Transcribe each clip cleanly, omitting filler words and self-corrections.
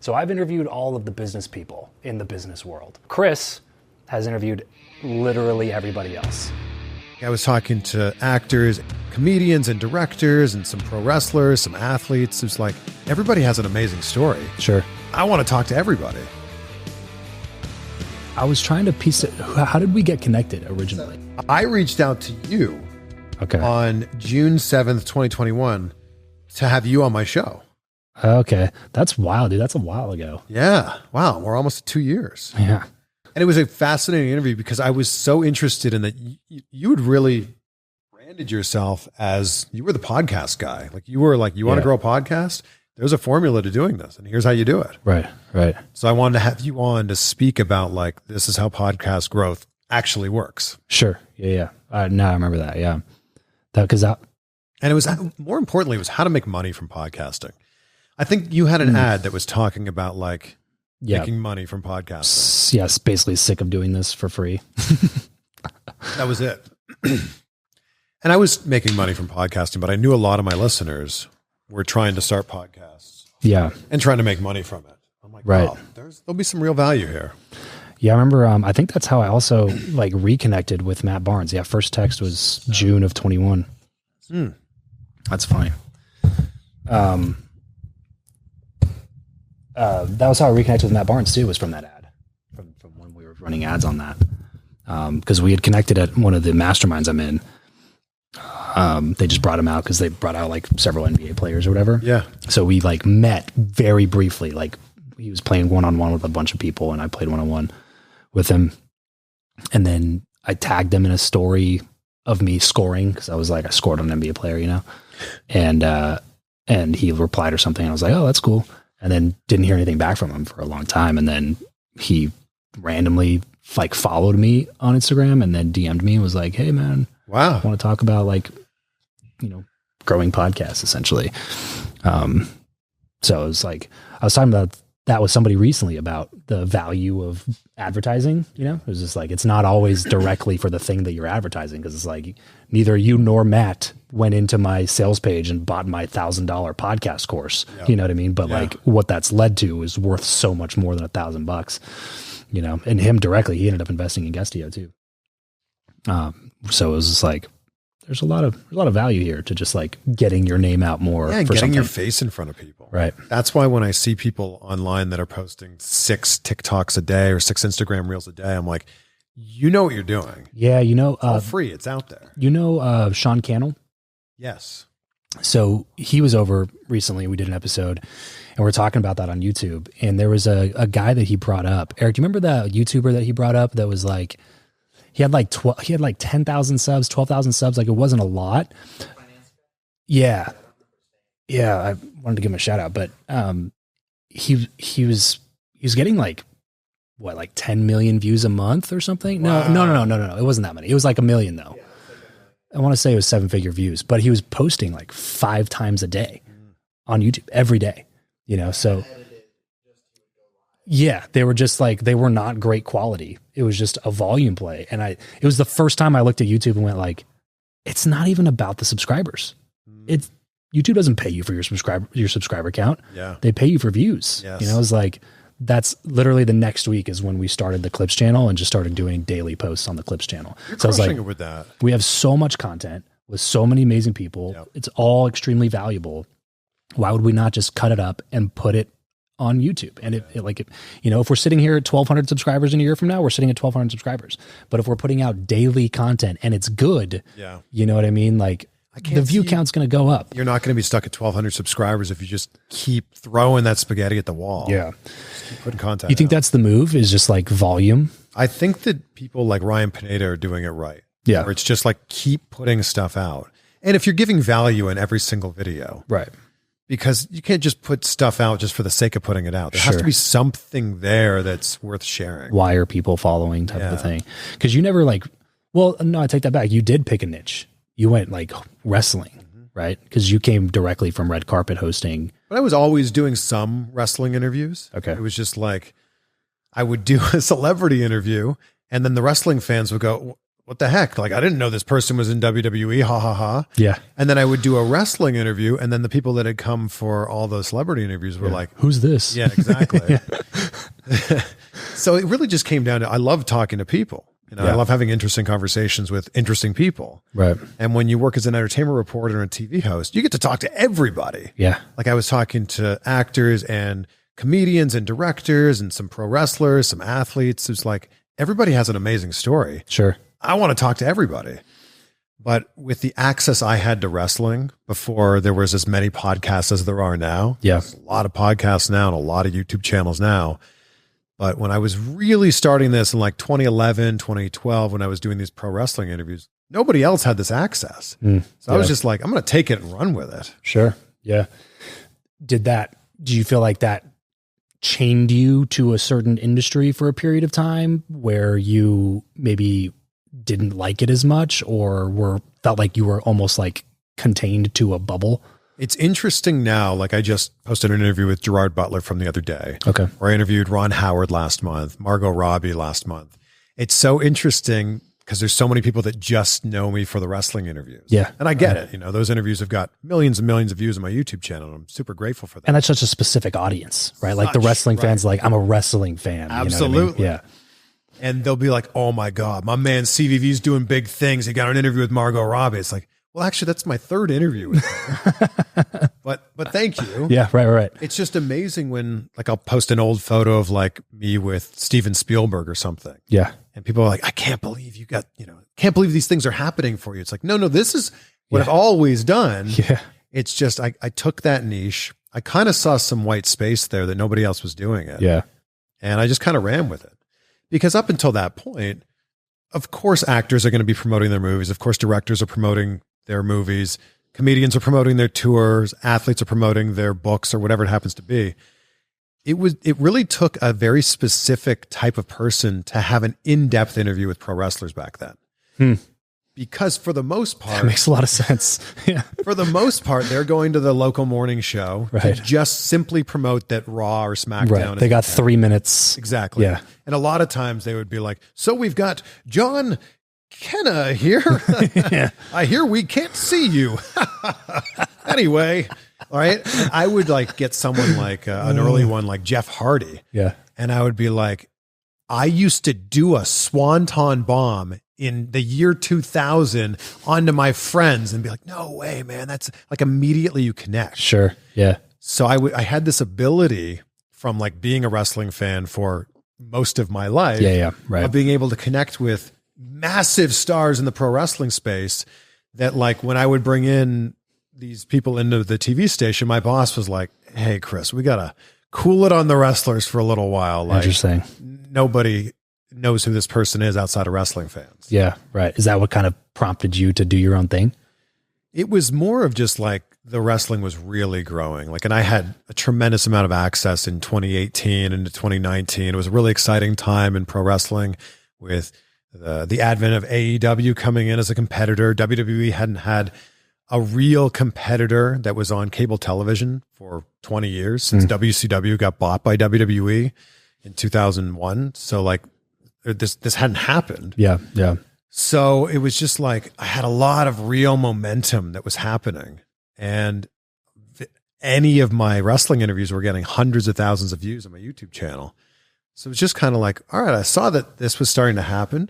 So I've interviewed all of the business people in the business world. Chris has interviewed literally everybody else. I was talking to actors, comedians, and directors, and some pro wrestlers, some athletes. It's like everybody has an amazing story. Sure. I want to talk to everybody. I was trying to piece it. How did we get connected originally? I reached out to you on June 7th, 2021 to have you on my show. Okay. That's wild, dude. That's a while ago. Yeah. Wow. We're almost at 2 years. Yeah. And it was a fascinating interview because I was so interested in that you had really branded yourself as you were the podcast guy. Like you were like, you want to grow a podcast? There's a formula to doing this and here's how you do it. Right. Right. So I wanted to have you on to speak about like, this is how podcast growth actually works. Sure. Yeah. Yeah. No, I remember that. Yeah. And it was, more importantly, it was how to make money from podcasting. I think you had an ad that was talking about like making money from podcasting. Yes. Basically sick of doing this for free. That was it. And I was making money from podcasting, but I knew a lot of my listeners were trying to start podcasts. Yeah. And trying to make money from it. I'm like, wow, there'll be some real value here. Yeah. I remember, I think that's how I also like reconnected with Matt Barnes. Yeah. First text was June of 21. That's funny. That was how I reconnected with Matt Barnes too, was from that ad, from when we were running ads on that. Because we had connected at one of the masterminds I'm in. They just brought him out because they brought out like several NBA players or whatever. Yeah. So we like met very briefly. Like he was playing one-on-one with a bunch of people and I played one-on-one with him. And then I tagged him in a story of me scoring because I was like, I scored on an NBA player, you know? And he replied or something. And I was like, oh, that's cool. And then didn't hear anything back from him for a long time. And then he randomly like followed me on Instagram and then DM'd me and was like, hey man, wow, I want to talk about like, you know, growing podcasts essentially. So it was like, I was talking about that with somebody recently about the value of advertising. You know, it was just like, it's not always directly for the thing that you're advertising. Cause it's like neither you nor Matt went into my sales page and bought my $1,000 podcast course. Yep. You know what I mean? But like what that's led to is worth so much more than $1,000, you know, and him directly, he ended up investing in Guestio too. So it was just like, there's a lot of value here to just like getting your name out more. Yeah, for getting something. your face in front of people. Right. That's why when I see people online that are posting 6 TikToks a day or 6 Instagram reels a day, I'm like, you know what you're doing. Yeah. You know, it's all free. It's out there. You know, Sean Cannell. Yes. So he was over recently. We did an episode and we're talking about that on YouTube. And there was a guy that he brought up. Eric, do you remember that YouTuber that he brought up that was like, he had like 10,000 subs, 12,000 subs. Like it wasn't a lot. Yeah. Yeah. I wanted to give him a shout out, but, he was getting like, what, like 10 million views a month or something? Wow. No. It wasn't that many. It was like 1 million though. I want to say it was 7-figure views, but he was posting like 5 times a day on YouTube every day, you know? So yeah, they were just like, they were not great quality. It was just a volume play. And it was the first time I looked at YouTube and went like, it's not even about the subscribers. YouTube doesn't pay you for your subscriber count. Yeah. They pay you for views. Yes. You know, it's like, that's literally the next week is when we started the Clips channel and just started doing daily posts on the Clips channel. You're so I was like, it with that. We have so much content with so many amazing people. Yep. It's all extremely valuable. Why would we not just cut it up and put it on YouTube? And you know, if we're sitting here at 1,200 subscribers in a year from now, we're sitting at 1,200 subscribers. But if we're putting out daily content and it's good, you know what I mean? Like the view count's going to go up. You're not going to be stuck at 1,200 subscribers if you just keep throwing that spaghetti at the wall. Yeah. Just keep putting content You think out. That's the move, is just like volume? I think that people like Ryan Pineda are doing it right. Yeah. Where it's just like, keep putting stuff out. And if you're giving value in every single video. Right. Because you can't just put stuff out just for the sake of putting it out. There has to be something there that's worth sharing. Why are people following type of a thing? Because you never like, well, no, I take that back. You did pick a niche. You went like wrestling, right? Because you came directly from red carpet hosting. But I was always doing some wrestling interviews. Okay. It was just like, I would do a celebrity interview and then the wrestling fans would go, what the heck? Like, I didn't know this person was in WWE. Ha ha ha. Yeah. And then I would do a wrestling interview. And then the people that had come for all those celebrity interviews were like, who's this? Yeah, exactly. So it really just came down to, I love talking to people. You know, I love having interesting conversations with interesting people. Right. And when you work as an entertainment reporter and a TV host, you get to talk to everybody. Yeah. Like I was talking to actors and comedians and directors and some pro wrestlers, some athletes. It's like everybody has an amazing story. Sure. I want to talk to everybody. But with the access I had to wrestling before there was as many podcasts as there are now. There's a lot of podcasts now and a lot of YouTube channels now. But when I was really starting this in like 2011, 2012, when I was doing these pro wrestling interviews, nobody else had this access. So I was just like, I'm going to take it and run with it. Sure. Yeah. Do you feel like that chained you to a certain industry for a period of time where you maybe didn't like it as much or felt like you were almost like contained to a bubble? It's interesting now. Like I just posted an interview with Gerard Butler from the other day. Okay. Where I interviewed Ron Howard last month, Margot Robbie last month. It's so interesting because there's so many people that just know me for the wrestling interviews. Yeah. And I get it. You know, those interviews have got millions and millions of views on my YouTube channel. And I'm super grateful for that. And that's such a specific audience, right? Like the wrestling fans, like I'm a wrestling fan. Absolutely. You know what I mean? Yeah. And they'll be like, oh my God, my man CVV's doing big things. He got an interview with Margot Robbie. It's like, well, actually, that's my third interview with her. but thank you. Yeah, right. It's just amazing when, like, I'll post an old photo of like me with Steven Spielberg or something. Yeah. And people are like, I can't believe you got, can't believe these things are happening for you. It's like, no, this is what I've always done. Yeah. It's just, I took that niche. I kind of saw some white space there that nobody else was doing it. Yeah. And I just kind of ran with it. Because up until that point, of course, actors are going to be promoting their movies. Of course, directors are promoting their movies. Comedians are promoting their tours. Athletes are promoting their books or whatever it happens to be. It really took a very specific type of person to have an in-depth interview with pro wrestlers back then. Because for the most part, that makes a lot of sense. Yeah. For the most part, they're going to the local morning show to just simply promote that Raw or SmackDown. Right. They got 3 minutes. Exactly. Yeah. And a lot of times they would be like, so we've got John Kenna here. I hear we can't see you. Anyway, all right. And I would like get someone like an early one, like Jeff Hardy. Yeah. And I would be like, I used to do a swanton bomb in the year 2000 onto my friends and be like, no way, man. That's like immediately you connect. Sure. Yeah. So I had this ability from like being a wrestling fan for most of my life. Yeah. Right. Of being able to connect with massive stars in the pro wrestling space that like when I would bring in these people into the TV station, my boss was like, hey, Chris, we got to cool it on the wrestlers for a little while. Like, interesting. Nobody knows who this person is outside of wrestling fans. Yeah. Right. Is that what kind of prompted you to do your own thing? It was more of just like the wrestling was really growing. Like, and I had a tremendous amount of access in 2018 into 2019. It was a really exciting time in pro wrestling with the advent of AEW coming in as a competitor. WWE hadn't had a real competitor that was on cable television for 20 years since WCW got bought by WWE in 2001. So like this hadn't happened. Yeah. Yeah. So it was just like, I had a lot of real momentum that was happening. And any of my wrestling interviews were getting hundreds of thousands of views on my YouTube channel. So it was just kind of like, all right, I saw that this was starting to happen.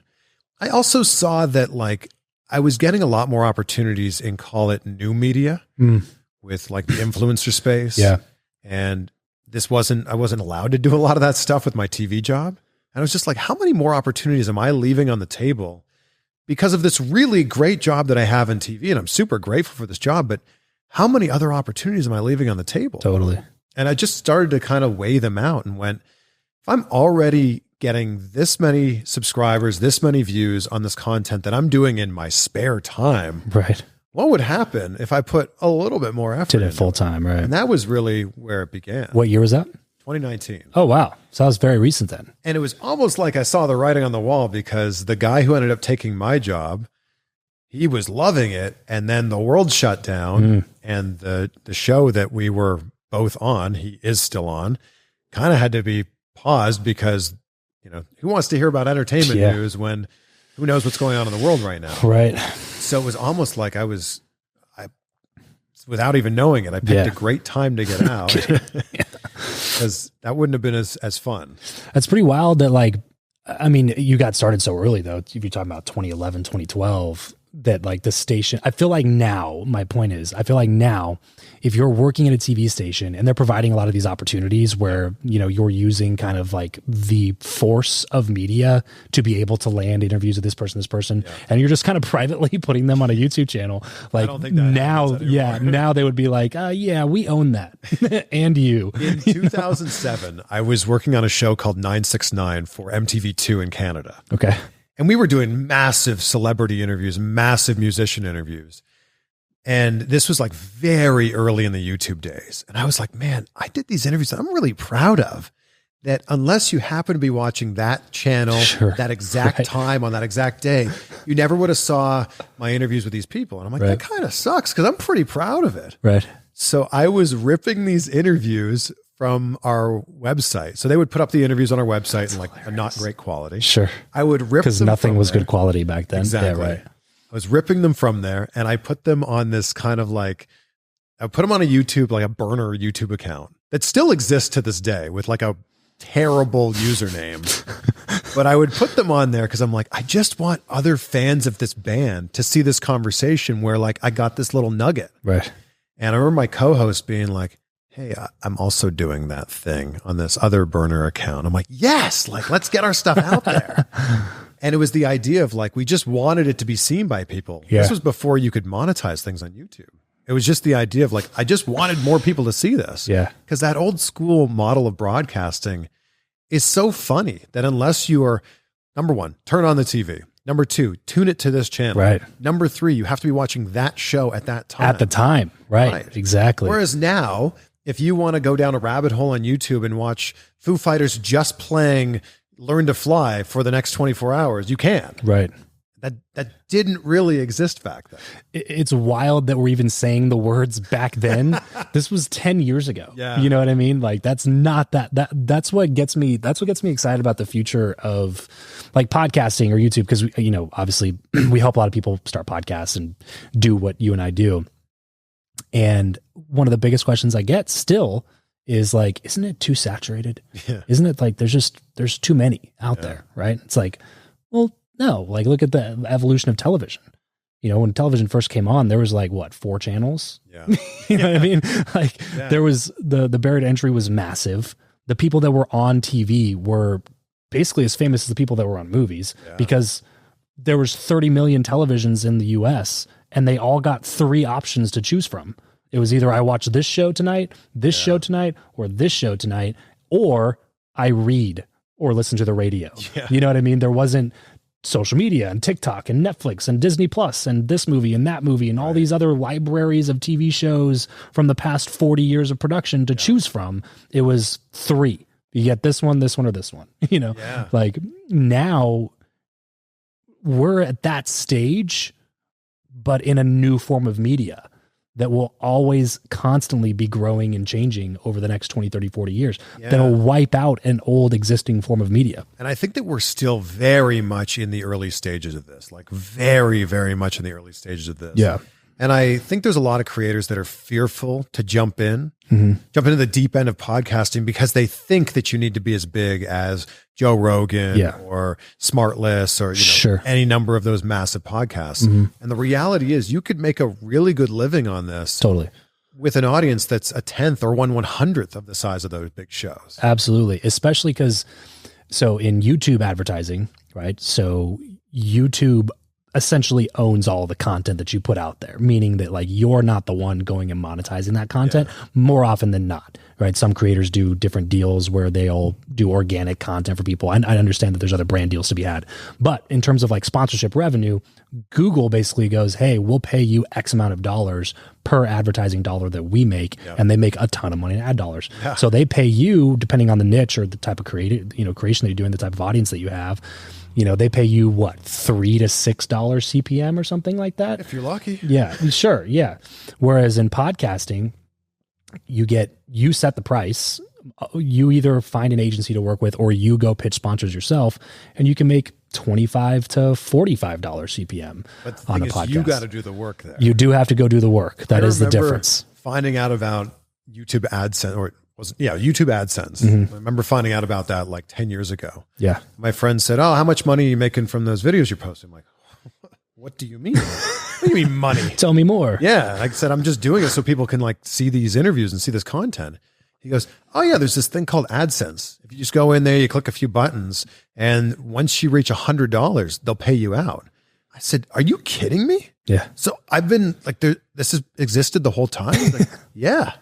I also saw that like I was getting a lot more opportunities in, call it, new media with like the influencer space. Yeah. And I wasn't allowed to do a lot of that stuff with my TV job. And I was just like, how many more opportunities am I leaving on the table because of this really great job that I have in TV? And I'm super grateful for this job, but how many other opportunities am I leaving on the table? Totally. And I just started to kind of weigh them out and went, if I'm already getting this many subscribers, this many views on this content that I'm doing in my spare time, right? What would happen if I put a little bit more effort Did it full time, right? And that was really where it began. What year was that? 2019. Oh, wow. So that was very recent then. And it was almost like I saw the writing on the wall because the guy who ended up taking my job, he was loving it. And then the world shut down and the show that we were both on, he is still on, kind of had to be paused because, who wants to hear about entertainment news when who knows what's going on in the world right now. Right. So it was almost like I without even knowing it, I picked a great time to get out because that wouldn't have been as fun. That's pretty wild that like, I mean, you got started so early though. If you're talking about 2011, 2012, that like the station, I feel like now, my point is, I feel like now, if you're working at a TV station and they're providing a lot of these opportunities where, you know, you're using kind of like the force of media to be able to land interviews with this person, and you're just kind of privately putting them on a YouTube channel. Like now, now they would be like, yeah, we own that. And you. In 2007, I was working on a show called 969 for MTV2 in Canada. Okay. And we were doing massive celebrity interviews, massive musician interviews. And this was like very early in the YouTube days. And I was like, man, I did these interviews that I'm really proud of, that unless you happen to be watching that channel, that exact time on that exact day, you never would have saw my interviews with these people. And I'm like, that kind of sucks because I'm pretty proud of it. Right. So I was ripping these interviews from our website. So they would put up the interviews on our website in like a not great quality. Sure. I would rip them because nothing was good quality back then. Exactly. Yeah, right. I was ripping them from there and I put them on this kind of like, I put them on a YouTube, like a burner YouTube account that still exists to this day with like a terrible username. But I would put them on there because I'm like, I just want other fans of this band to see this conversation where like I got this little nugget. Right. And I remember my co-host being like, hey, I'm also doing that thing on this other burner account. I'm like, yes, like let's get our stuff out there. And it was the idea of like, we just wanted it to be seen by people. Yeah. This was before you could monetize things on YouTube. It was just the idea of like, I just wanted more people to see this. Yeah. Because that old school model of broadcasting is so funny that unless you are, number one, turn on the TV. Number two, tune it to this channel. Right. Number three, you have to be watching that show at that time. At the time. Right. Exactly. Whereas now, if you want to go down a rabbit hole on YouTube and watch Foo Fighters just playing Learn to Fly for the next 24 hours, you can. Right. That didn't really exist back then. It's wild that we're even saying the words back then. This was 10 years ago. Yeah. You know what I mean? Like that's not that's what gets me excited about the future of like podcasting or YouTube. Cause we, you know, obviously we help a lot of people start podcasts and do what you and I do. And one of the biggest questions I get still is like, isn't it too saturated? Yeah. Isn't it like there's too many out there, right? It's like, well, no, like look at the evolution of television. You know, when television first came on, there was like what, 4 channels? Yeah. You know what I mean? Like there was the barrier to entry was massive. The people that were on TV were basically as famous as the people that were on movies because there was 30 million televisions in the US and they all got 3 options to choose from. It was either I watch this show tonight, this show tonight, or this show tonight, or I read or listen to the radio. Yeah. You know what I mean? There wasn't social media and TikTok and Netflix and Disney Plus and this movie and that movie and all these other libraries of TV shows from the past 40 years of production to choose from. It was 3. You get this one, or this one. You know, like now we're at that stage, but in a new form of media that will always constantly be growing and changing over the next 20, 30, 40 years. That'll wipe out an old existing form of media. And I think that we're still very much in the early stages of this, like very, very much in the early stages of this. Yeah. And I think there's a lot of creators that are fearful to jump into the deep end of podcasting because they think that you need to be as big as Joe Rogan or Smartless or any number of those massive podcasts. And the reality is you could make a really good living on this. Totally. With an audience that's a 10th or 1/100th of the size of those big shows. Absolutely. Especially because, so in YouTube advertising, right? So YouTube essentially owns all the content that you put out there, meaning that like you're not the one going and monetizing that content more often than not, right? Some creators do different deals where they'll do organic content for people. I understand that there's other brand deals to be had, but in terms of like sponsorship revenue, Google basically goes, hey, we'll pay you X amount of dollars per advertising dollar that we make. And they make a ton of money in ad dollars. So they pay you depending on the niche or the type of creation that you're doing, the type of audience that you have. You know, they pay you what, $3 to $6 CPM or something like that. If you're lucky. Yeah, sure. Yeah. Whereas in podcasting, you set the price you either find an agency to work with or you go pitch sponsors yourself, and you can make $25 to $45 CPM on a podcast. You got to do the work there. You do have to go do the work. That is the difference. Finding out about YouTube AdSense, or YouTube AdSense. I remember finding out about that like 10 years ago. Yeah. My friend said, "Oh, how much money are you making from those videos you're posting?" I'm like, "What do you mean? What do you mean money? Tell me more." Yeah. Like I said, I'm just doing it so people can like see these interviews and see this content. He goes, "Oh yeah, there's this thing called AdSense. If you just go in there, you click a few buttons, and once you reach $100, they'll pay you out." I said, "Are you kidding me?" Yeah. So I've been like, this has existed the whole time. Like, yeah.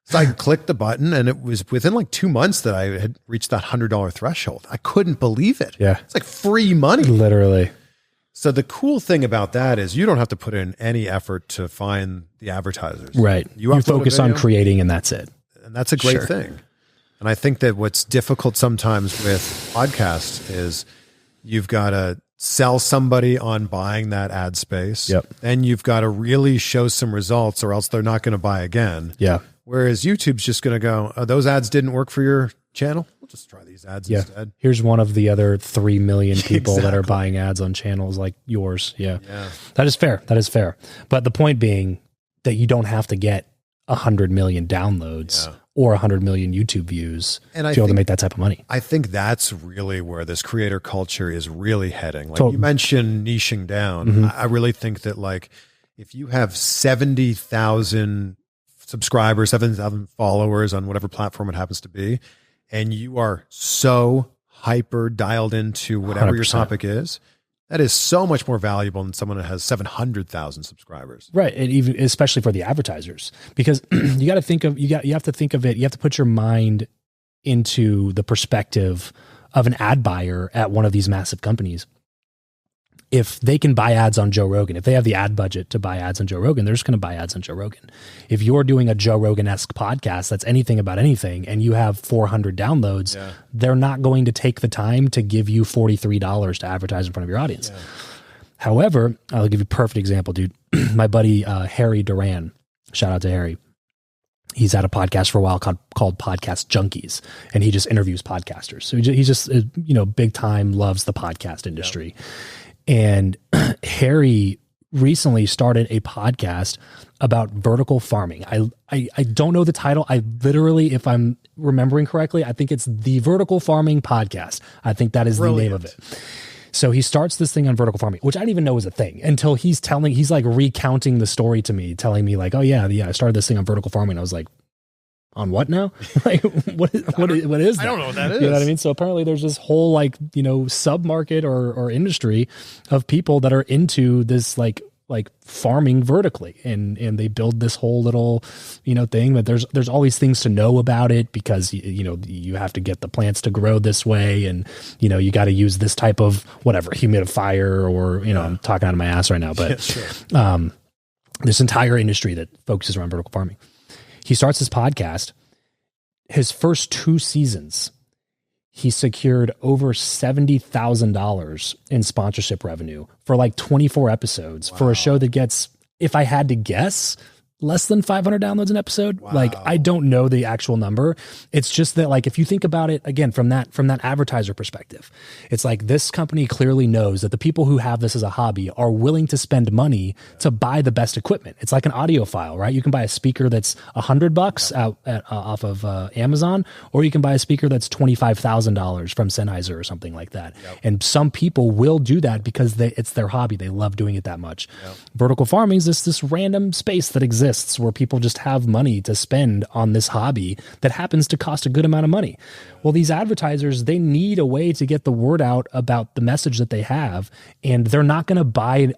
So I clicked the button, and it was within like 2 months that I had reached that $100 threshold. I couldn't believe it. Yeah. It's like free money. Literally. So the cool thing about that is you don't have to put in any effort to find the advertisers. Right. You focus on creating, and that's it. And that's a great thing. And I think that what's difficult sometimes with podcasts is you've got to sell somebody on buying that ad space. Yep. Then you've got to really show some results, or else they're not going to buy again. Yeah. Whereas YouTube's just going to go, "Oh, those ads didn't work for your channel. We'll just try these ads instead." Here's one of the other 3 million people that are buying ads on channels like yours. Yeah. That is fair. That is fair. But the point being that you don't have to get 100 million downloads or 100 million YouTube views to be able to make that type of money. I think that's really where this creator culture is really heading. Like you mentioned niching down. I really think that like if you have 70,000 subscribers, 7,000 followers on whatever platform it happens to be, and you are so hyper dialed into whatever 100%. Your topic is, that is so much more valuable than someone that has 700,000 subscribers. Right. And even especially for the advertisers, because you have to think of it. You have to put your mind into the perspective of an ad buyer at one of these massive companies. If they can buy ads on Joe Rogan, if they have the ad budget to buy ads on Joe Rogan, they're just going to buy ads on Joe Rogan. If you're doing a Joe Rogan-esque podcast that's anything about anything and you have 400 downloads, they're not going to take the time to give you $43 to advertise in front of your audience. Yeah. However, I'll give you a perfect example, dude. My buddy, Harry Duran, shout out to Harry. He's had a podcast for a while called Podcast Junkies, and he just interviews podcasters. So he's just, big time loves the podcast industry. Yeah. And Harry recently started a podcast about vertical farming. I don't know the title. I literally, if I'm remembering correctly, I think it's the Vertical Farming Podcast. I think that is the name of it. So he starts this thing on vertical farming, which I didn't even know was a thing until he's like recounting the story to me, telling me like, "Oh yeah, I started this thing on vertical farming." I was like, "On what now?" Like, what is that? I don't know what that is. You know what I mean? So apparently there's this whole sub-market or industry of people that are into this like farming vertically, and they build this whole little thing. But there's all these things to know about it, because you have to get the plants to grow this way, and you got to use this type of whatever humidifier, or I'm talking out of my ass right now, but this entire industry that focuses around vertical farming. He starts his podcast. His first 2 seasons, he secured over $70,000 in sponsorship revenue for like 24 episodes for a show that gets, if I had to guess, less than 500 downloads an episode. Wow. Like, I don't know the actual number. It's just that, like, if you think about it again from that advertiser perspective, it's like this company clearly knows that the people who have this as a hobby are willing to spend money to buy the best equipment. It's like an audiophile, right? You can buy a speaker that's $100 off of Amazon, or you can buy a speaker that's $25,000 from Sennheiser or something like that. Yep. And some people will do that because it's their hobby. They love doing it that much. Yep. Vertical farming is this random space that exists where people just have money to spend on this hobby that happens to cost a good amount of money. Well, these advertisers, they need a way to get the word out about the message that they have, and they're not going to buy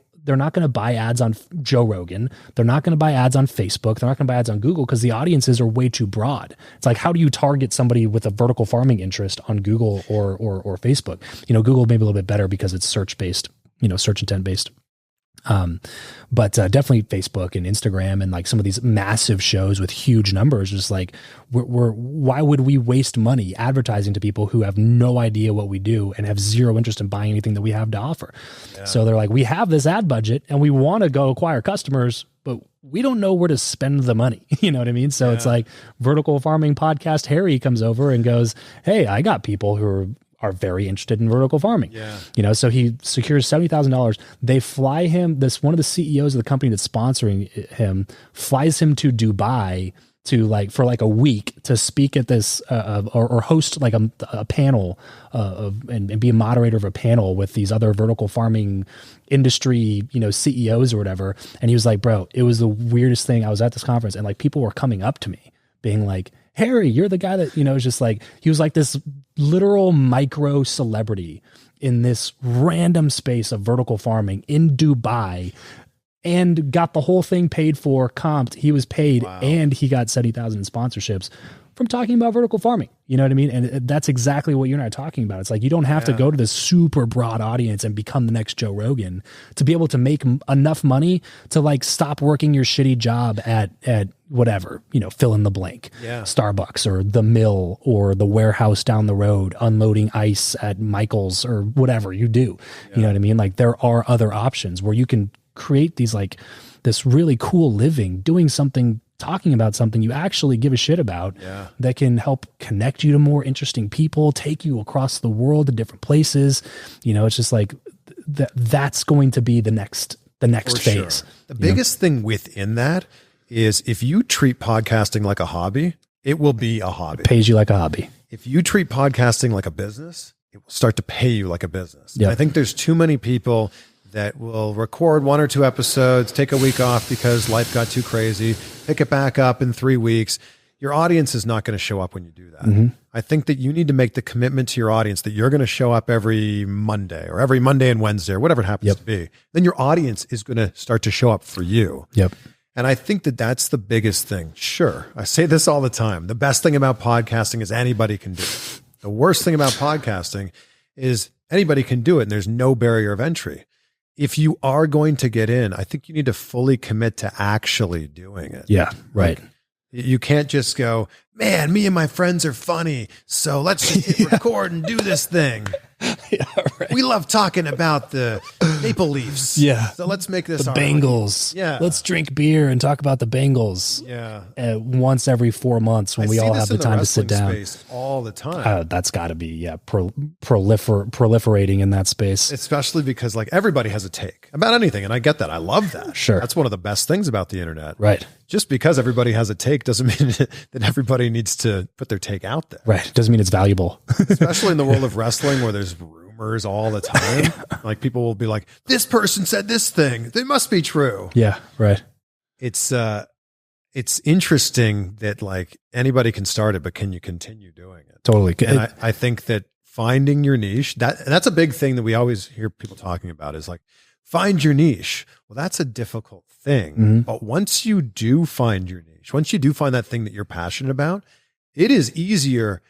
ads on Joe Rogan. They're not going to buy ads on Facebook. They're not going to buy ads on Google because the audiences are way too broad. It's like, how do you target somebody with a vertical farming interest on Google or Facebook? Google maybe a little bit better because it's search based, search intent based. But definitely Facebook and Instagram and like some of these massive shows with huge numbers, just like why would we waste money advertising to people who have no idea what we do and have zero interest in buying anything that we have to offer? Yeah. So they're like, we have this ad budget and we want to go acquire customers, but we don't know where to spend the money. You know what I mean? So it's like Vertical Farming Podcast Harry comes over and goes, hey, I got people who are very interested in vertical farming. Yeah. You know, so he secures $70,000. They fly him, one of the CEOs of the company that's sponsoring him flies him to Dubai for a week to speak at this, or host like a panel and be a moderator of a panel with these other vertical farming industry, CEOs or whatever. And he was like, bro, it was the weirdest thing. I was at this conference and like people were coming up to me being like, Harry, you're the guy that, is just like, he was like this literal micro celebrity in this random space of vertical farming in Dubai and got the whole thing paid for, comped. He was paid and he got 70,000 in sponsorships from talking about vertical farming. You know what I mean? And that's exactly what you and I are talking about. It's like, you don't have to go to this super broad audience and become the next Joe Rogan to be able to make enough money to like stop working your shitty job at whatever, fill in the blank, Starbucks or the mill or the warehouse down the road, unloading ice at Michael's or whatever you do. You know what I mean? Like there are other options where you can create these like this really cool living doing something, talking about something you actually give a shit about that can help connect you to more interesting people, take you across the world to different places. It's just like that's going to be the next phase. Sure. The biggest thing within that is if you treat podcasting like a hobby, it will be a hobby. It pays you like a hobby. If you treat podcasting like a business, it will start to pay you like a business. Yep. I think there's too many people that will record 1 or 2 episodes, take a week off because life got too crazy, pick it back up in 3 weeks. Your audience is not going to show up when you do that. Mm-hmm. I think that you need to make the commitment to your audience that you're going to show up every Monday or every Monday and Wednesday or whatever it happens to be. Then your audience is going to start to show up for you. Yep. And I think that that's the biggest thing. Sure. I say this all the time. The best thing about podcasting is anybody can do it. The worst thing about podcasting is anybody can do it and there's no barrier of entry. If you are going to get in, I think you need to fully commit to actually doing it. Yeah, right. Like, you can't just go, man, me and my friends are funny, so let's just hit record and do this thing. Right. We love talking about the Maple Leafs. Yeah. So let's make this the Bengals. Yeah. Let's drink beer and talk about the Bengals. Yeah. Once every 4 months when we all have the time to sit down. Space all the time. That's got to be proliferating in that space. Especially because like everybody has a take about anything, and I get that. I love that. Sure. That's one of the best things about the internet. Right. Just because everybody has a take doesn't mean that everybody needs to put their take out there. Right. Doesn't mean it's valuable. Especially in the world of wrestling where there's rumors all the time. Like people will be like, this person said this thing. They must be true. Yeah. Right. It's interesting that like anybody can start it, but can you continue doing it? Totally. And I think that finding your niche, that's a big thing that we always hear people talking about is like, find your niche. Well, that's a difficult thing. Mm-hmm. But once you do find your niche, once you do find that thing that you're passionate about, it is easier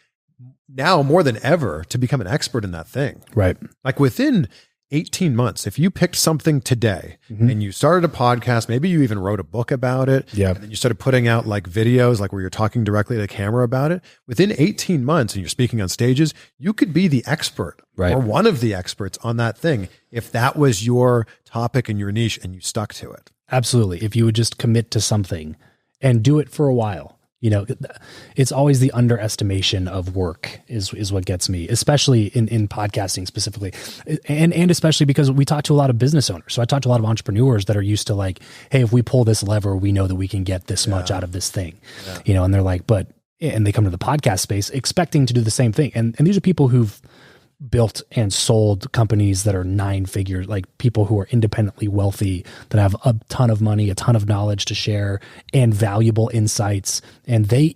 now more than ever to become an expert in that thing. Right. Like within 18 months, if you picked something today and you started a podcast, maybe you even wrote a book about it. Yeah. And then you started putting out like videos, like where you're talking directly to the camera about it. Within 18 months and you're speaking on stages, you could be the expert or one of the experts on that thing. If that was your topic and your niche and you stuck to it. Absolutely. If you would just commit to something and do it for a while. It's always the underestimation of work is what gets me, especially in podcasting specifically. And especially because we talk to a lot of business owners. So I talk to a lot of entrepreneurs that are used to like, hey, if we pull this lever, we know that we can get this much out of this thing, and they're like, and they come to the podcast space expecting to do the same thing. And these are people who've built and sold companies that are 9 figures, like people who are independently wealthy that have a ton of money, a ton of knowledge to share and valuable insights. And they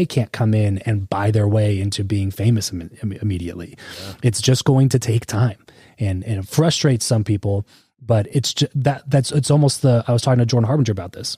can't come in and buy their way into being famous immediately. Yeah. It's just going to take time and it frustrates some people, but it's just it's almost I was talking to Jordan Harbinger about this.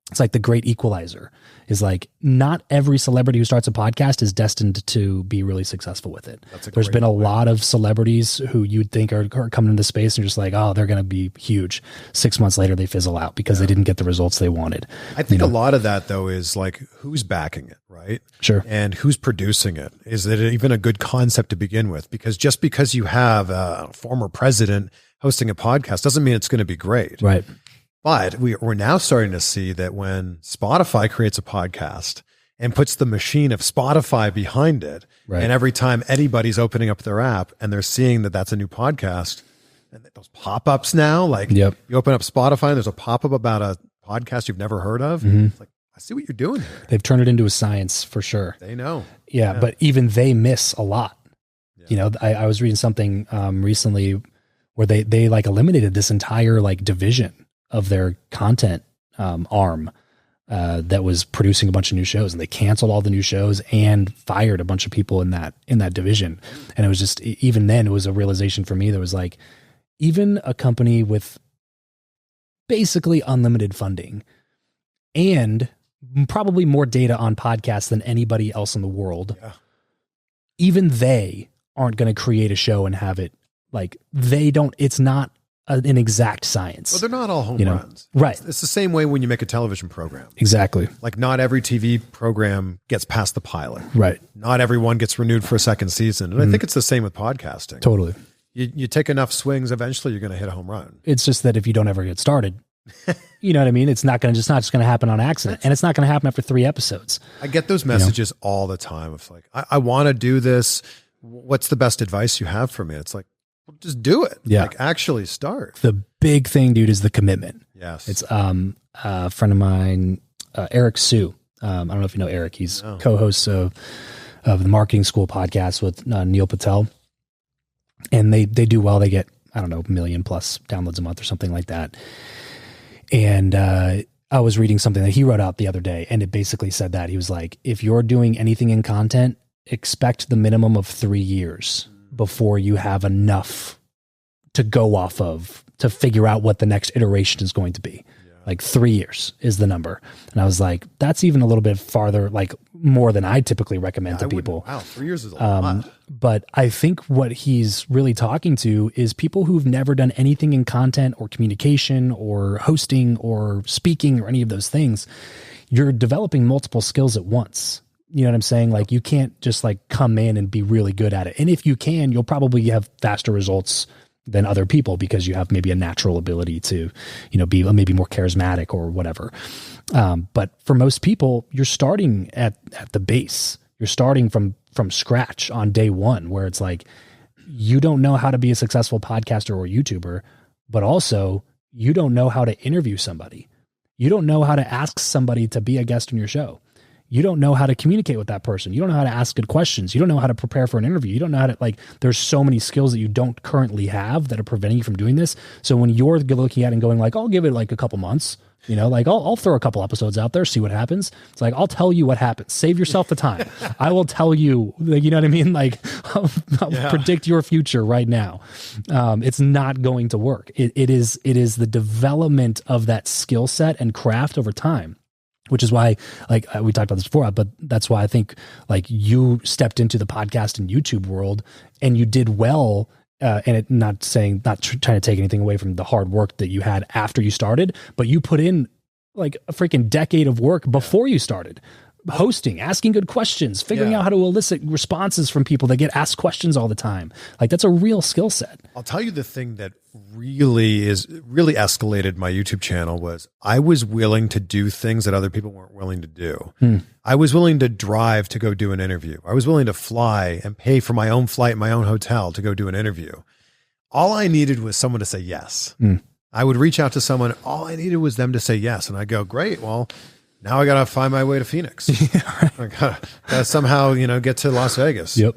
it's like the great equalizer is like not every celebrity who starts a podcast is destined to be really successful with it. There's been a lot of celebrities who you'd think are coming into space and just like, oh, they're going to be huge. 6 months later, they fizzle out because they didn't get the results they wanted. I think a lot of that though is like who's backing it, right? Sure. And who's producing it? Is it even a good concept to begin with? Because just because you have a former president hosting a podcast doesn't mean it's going to be great. Right. But we're now starting to see that when Spotify creates a podcast and puts the machine of Spotify behind it, and every time anybody's opening up their app and they're seeing that that's a new podcast, and those pop-ups now, like you open up Spotify and there's a pop-up about a podcast you've never heard of. It's like, I see what you're doing here. They've turned it into a science for sure. They know. Yeah, but even they miss a lot. You know, I was reading something recently where they like eliminated this entire like division of their content arm that was producing a bunch of new shows, and they canceled all the new shows and fired a bunch of people in that division. And it was just, even then it was a realization for me that was like, even a company with basically unlimited funding and probably more data on podcasts than anybody else in the world, even they aren't going to create a show and have it like, it's not an exact science. Well, they're not all home runs. Right. It's the same way when you make a television program. Exactly. Like not every TV program gets past the pilot. Right. Not everyone gets renewed for a second season. And I think it's the same with podcasting. Totally. You take enough swings, eventually you're going to hit a home run. It's just that if you don't ever get started, you know what I mean? It's not just going to happen on accident. And it's not going to happen after 3 episodes. I get those messages all the time. Of like, I want to do this. What's the best advice you have for me? It's like, well, just do it. Yeah. Like actually start. The big thing, dude, is the commitment. Yes. It's a friend of mine, Eric Sue. I don't know if you know Eric. He's co-host of the Marketing School podcast with Neil Patel. And they do well. They get, I don't know, 1 million plus downloads a month or something like that. And I was reading something that he wrote out the other day, and it basically said that. He was like, if you're doing anything in content, expect the minimum of 3 years before you have enough to go off of to figure out what the next iteration is going to be. Like 3 years is the number. And I was like, that's even a little bit farther, like more than I typically recommend to people. Wow, 3 years is a lot. But I think what he's really talking to is people who've never done anything in content or communication or hosting or speaking or any of those things. You're developing multiple skills at once. You know what I'm saying? Like you can't just like come in and be really good at it. And if you can, you'll probably have faster results than other people because you have maybe a natural ability to, you know, be maybe more charismatic or whatever. But for most people, you're starting at the base. You're starting from scratch on day one, where it's like, you don't know how to be a successful podcaster or YouTuber, but also you don't know how to interview somebody. You don't know how to ask somebody to be a guest on your show. You don't know how to communicate with that person. You don't know how to ask good questions. You don't know how to prepare for an interview. You don't know how to, like, there's so many skills that you don't currently have that are preventing you from doing this. So when you're looking at it and going like, I'll give it like a couple months, you know, like I'll throw a couple episodes out there, see what happens. It's like, I'll tell you what happens. Save yourself the time. I will tell you, like, you know what I mean? Like I'll predict your future right now. It's not going to work. It is the development of that skill set and craft over time. Which is why, like we talked about this before, but that's why I think like you stepped into the podcast and YouTube world and you did well. And it not trying to take anything away from the hard work that you had after you started, but you put in like a freaking decade of work before you started. Hosting, asking good questions, figuring out how to elicit responses from people that get asked questions all the time. Like that's a real skill set. I'll tell you the thing that really escalated my YouTube channel was I was willing to do things that other people weren't willing to do. I was willing to drive to go do an interview. I was willing to fly and pay for my own flight, my own hotel to go do an interview. All I needed was someone to say yes. I would reach out to someone. All I needed was them to say yes. And I go, great. Well, now I got to find my way to Phoenix. I got to somehow, get to Las Vegas. Yep.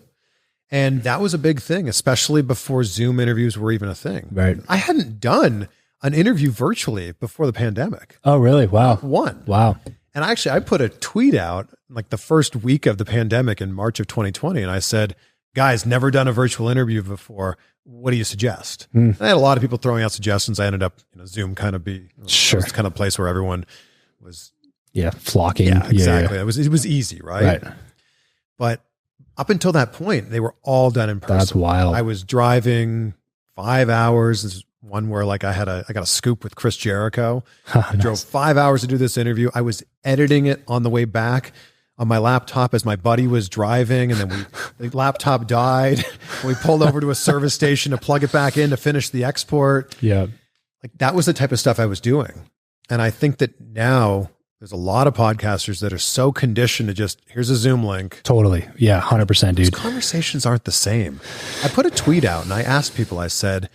And that was a big thing, especially before Zoom interviews were even a thing. Right. I hadn't done an interview virtually before the pandemic. Oh, really? Wow. One. Wow. And I put a tweet out like the first week of the pandemic in March of 2020. And I said, guys, never done a virtual interview before. What do you suggest? And I had a lot of people throwing out suggestions. I ended up, Zoom kind of this kind of place where everyone was Flocking. Yeah, exactly. It was easy, right? But up until that point, they were all done in person. That's wild. I was driving 5 hours. This is one where like I got a scoop with Chris Jericho. I drove 5 hours to do this interview. I was editing it on the way back on my laptop as my buddy was driving, and then the laptop died. And we pulled over to a service station to plug it back in to finish the export. Yeah. Like that was the type of stuff I was doing. And I think that now there's a lot of podcasters that are so conditioned to just, here's a Zoom link. Totally. Yeah. 100%, dude. Those conversations aren't the same. I put a tweet out and I asked people, I said,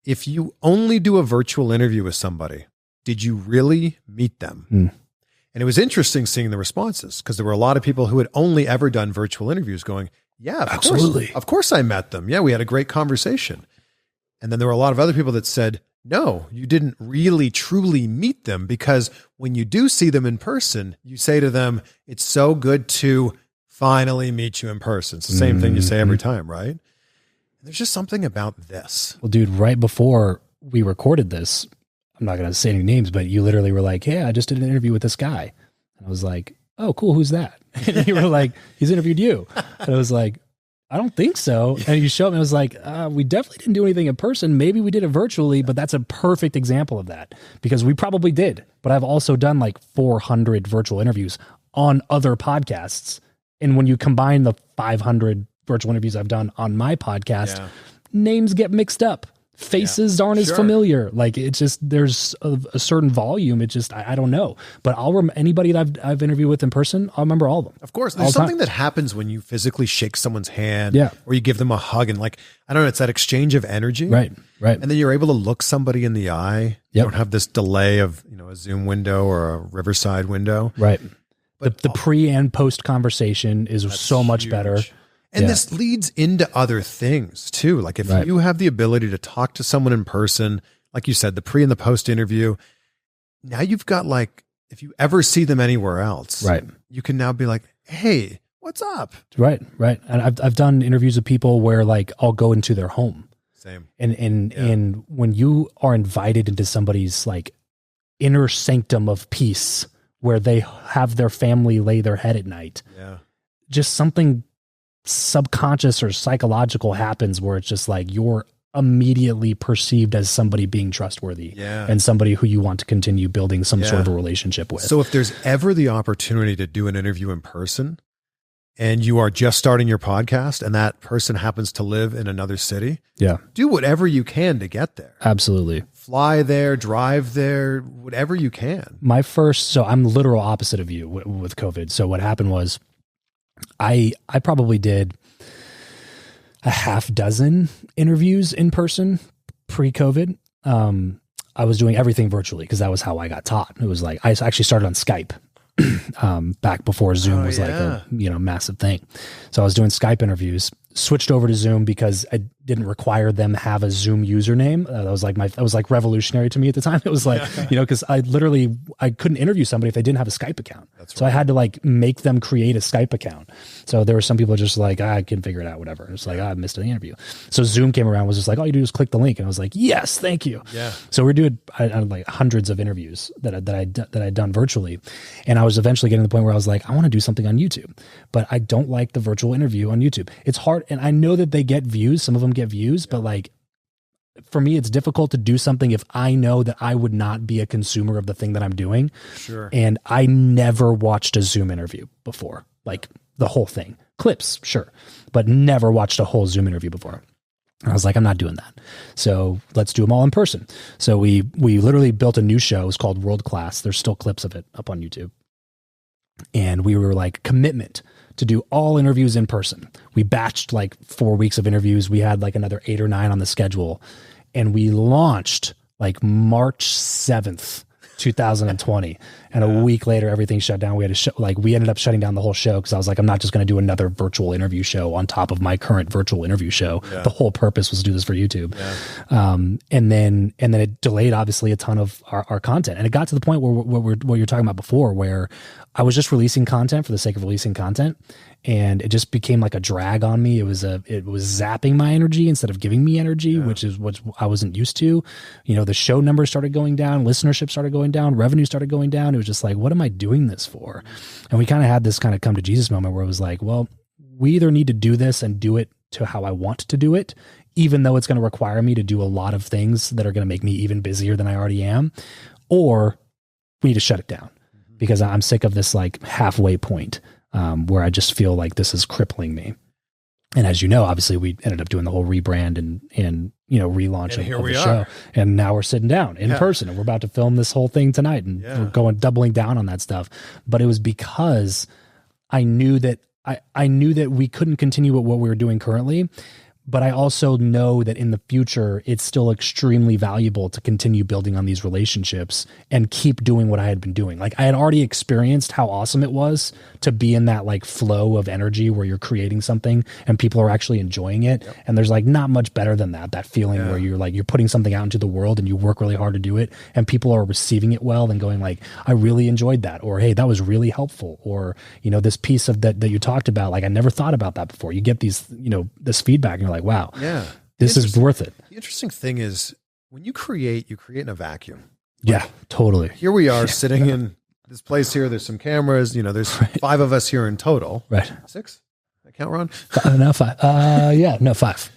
if you only do a virtual interview with somebody, did you really meet them? And it was interesting seeing the responses, because there were a lot of people who had only ever done virtual interviews going, yeah, absolutely. Of course I met them. Yeah, we had a great conversation. And then there were a lot of other people that said, no, you didn't really truly meet them, because when you do see them in person, you say to them, it's so good to finally meet you in person. It's the same thing you say every time, right? There's just something about this. Well, dude, right before we recorded this, I'm not going to say any names, but you literally were like, hey, I just did an interview with this guy. And I was like, oh, cool. Who's that? And you were like, he's interviewed you. And I was like, I don't think so. And you showed me, I was like, we definitely didn't do anything in person. Maybe we did it virtually, but that's a perfect example of that, because we probably did. But I've also done like 400 virtual interviews on other podcasts. And when you combine the 500 virtual interviews I've done on my podcast, names get mixed up. Faces aren't as familiar. Like it's just, there's a certain volume. It just, I don't know, but I'll remember anybody that I've interviewed with in person. I'll remember all of them. Of course. There's something that happens when you physically shake someone's hand or you give them a hug, and like, I don't know, it's that exchange of energy. Right. And then you're able to look somebody in the eye. You don't have this delay of, a Zoom window or a Riverside window. Right. But the pre and post conversation is so much better. And this leads into other things too. Like if you have the ability to talk to someone in person, like you said, the pre and the post interview, now you've got like, if you ever see them anywhere else, you can now be like, hey, what's up? Right. And I've done interviews with people where like I'll go into their home. Same. And when you are invited into somebody's like inner sanctum of peace where they have their family lay their head at night, just something subconscious or psychological happens where it's just like you're immediately perceived as somebody being trustworthy and somebody who you want to continue building some sort of a relationship with. So if there's ever the opportunity to do an interview in person and you are just starting your podcast and that person happens to live in another city, do whatever you can to get there. Absolutely. Fly there, drive there, whatever you can. So I'm literal opposite of you with COVID. So what happened was I probably did a half dozen interviews in person pre-COVID. I was doing everything virtually because that was how I got taught. It was like, I actually started on Skype back before Zoom was like a massive thing. So I was doing Skype interviews, switched over to Zoom because I didn't require them have a Zoom username. That was like revolutionary to me at the time. It was like, because I couldn't interview somebody if they didn't have a Skype account. So I had to like make them create a Skype account. So there were some people just like, I can figure it out, whatever. It's like, I missed an interview. So Zoom came around, was just like, all you do is click the link. And I was like, yes, thank you. Yeah. So we're doing like hundreds of interviews that I'd done virtually. And I was eventually getting to the point where I was like, I want to do something on YouTube, but I don't like the virtual interview on YouTube. It's hard. And I know that they get views. Some of them get views, but like for me, it's difficult to do something if I know that I would not be a consumer of the thing that I'm doing. Sure. And I never watched a Zoom interview before, like the whole thing. Clips, sure, but never watched a whole Zoom interview before. I was like, I'm not doing that. So let's do them all in person. So we literally built a new show. It was called World Class. There's still clips of it up on YouTube. And we were like, commitment to do all interviews in person. We batched like 4 weeks of interviews. We had like another 8 or 9 on the schedule. And we launched like March 7th, 2020. And a week later, everything shut down. We had we ended up shutting down the whole show because I was like, I'm not just going to do another virtual interview show on top of my current virtual interview show. Yeah. The whole purpose was to do this for YouTube. Yeah. And then it delayed obviously a ton of our content. And it got to the point where what you're talking about before, where I was just releasing content for the sake of releasing content, and it just became like a drag on me. It was zapping my energy instead of giving me energy, which is what I wasn't used to. You know, the show numbers started going down, listenership started going down, revenue started going down. It was just like, what am I doing this for? And we kind of had this kind of come to Jesus moment where it was like, well, we either need to do this and do it to how I want to do it, even though it's going to require me to do a lot of things that are going to make me even busier than I already am, or we need to shut it down. Because I'm sick of this like halfway point where I just feel like this is crippling me. And as you know, obviously we ended up doing the whole rebrand and relaunch of the show. And now we're sitting down in person and we're about to film this whole thing tonight and we're doubling down on that stuff. But it was because I knew that I knew that we couldn't continue with what we were doing currently. But I also know that in the future, it's still extremely valuable to continue building on these relationships and keep doing what I had been doing. Like I had already experienced how awesome it was to be in that like flow of energy where you're creating something and people are actually enjoying it. Yep. And there's like not much better than that feeling where you're putting something out into the world and you work really hard to do it and people are receiving it well and going like, I really enjoyed that. Or, hey, that was really helpful. Or, this piece of that you talked about, like I never thought about that before. You get these, this feedback and you're like, wow, this is worth it. The interesting thing is when you create in a vacuum. Yeah, totally. Here we are sitting in this place here. There's some cameras, there's 5 of us here in total. Right. 6? I count wrong? No, 5. 5.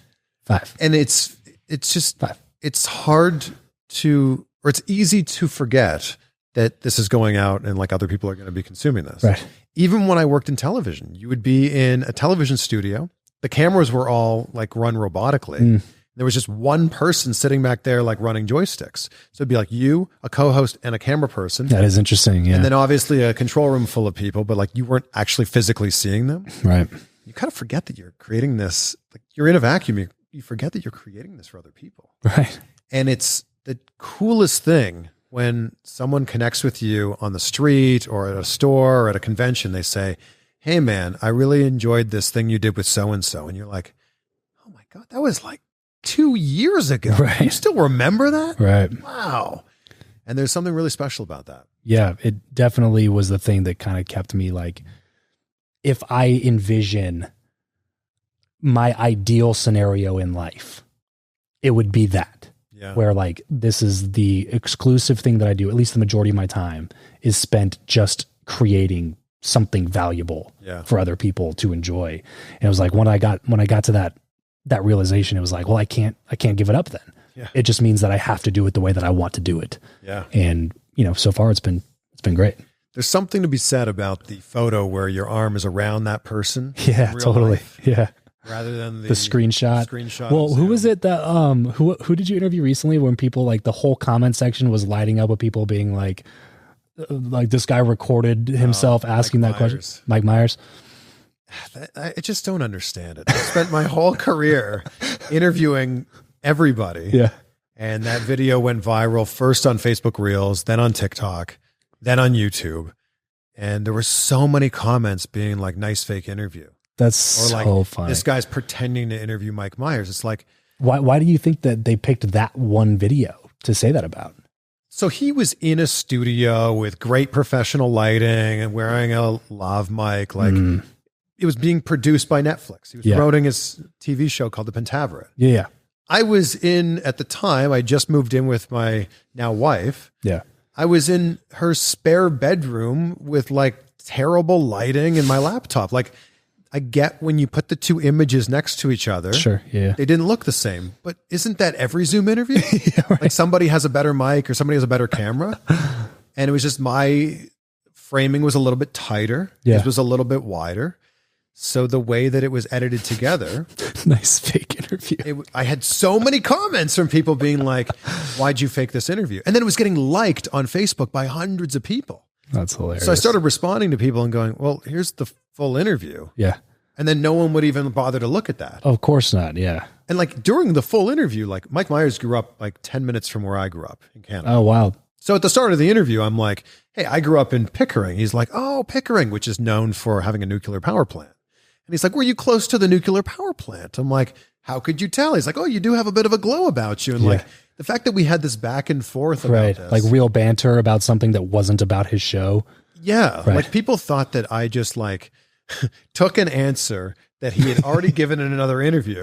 5. And it's just, 5. It's hard to, or it's easy to forget that this is going out and like other people are going to be consuming this. Right. Even when I worked in television, you would be in a television studio. The cameras were all like run robotically. There was just one person sitting back there like running joysticks. So it'd be like you, a co-host, and a camera person. That is interesting. Yeah. And then obviously a control room full of people, but like you weren't actually physically seeing them. Right. You kind of forget that you're creating this, like you're in a vacuum. You forget that you're creating this for other people. Right. And it's the coolest thing when someone connects with you on the street or at a store or at a convention. They say, hey man, I really enjoyed this thing you did with so-and-so. And you're like, oh my God, that was like 2 years ago. Right. You still remember that? Right. Wow. And there's something really special about that. Yeah, it definitely was the thing that kind of kept me like, if I envision my ideal scenario in life, it would be that. Yeah. Where like, this is the exclusive thing that I do, at least the majority of my time is spent just creating something valuable for other people to enjoy. And it was like, when I got to that realization, it was like, well, I can't give it up then. Yeah. It just means that I have to do it the way that I want to do it. Yeah. And so far it's been great. There's something to be said about the photo where your arm is around that person. Yeah, totally. Life, yeah. Rather than the screenshot. Well, who was it that, who did you interview recently when people like the whole comment section was lighting up with people being like this guy recorded himself asking that question? Mike Myers. I just don't understand it. I spent my whole career interviewing everybody. Yeah. And that video went viral first on Facebook Reels, then on TikTok, then on YouTube. And there were so many comments being like, nice fake interview. That's or like, so funny. This guy's pretending to interview Mike Myers. It's like, why do you think that they picked that one video to say that about? So he was in a studio with great professional lighting and wearing a lav mic. Like it was being produced by Netflix. He was promoting his TV show called The Pentaveret. Yeah. I was at the time, I just moved in with my now wife. Yeah. I was in her spare bedroom with like terrible lighting and my laptop. Like I get when you put the two images next to each other. Sure. Yeah. They didn't look the same, but isn't that every Zoom interview? Right. Like somebody has a better mic or somebody has a better camera. And it was just my framing was a little bit tighter. Yeah. This was a little bit wider. So the way that it was edited together. Nice fake interview. I had so many comments from people being like, why'd you fake this interview? And then it was getting liked on Facebook by hundreds of people. That's hilarious. So I started responding to people and going, well, here's the full interview. Yeah. And then no one would even bother to look at that. Of course not. Yeah. And like during the full interview, like Mike Myers grew up like 10 minutes from where I grew up in Canada. Oh, wow. So at the start of the interview, I'm like, hey, I grew up in Pickering. He's like, oh, Pickering, which is known for having a nuclear power plant. And he's like, were you close to the nuclear power plant? I'm like, how could you tell? He's like, oh, you do have a bit of a glow about you. And like the fact that we had this back and forth about this. Like real banter about something that wasn't about his show. Yeah. Right. Like people thought that I just like took an answer that he had already given in another interview.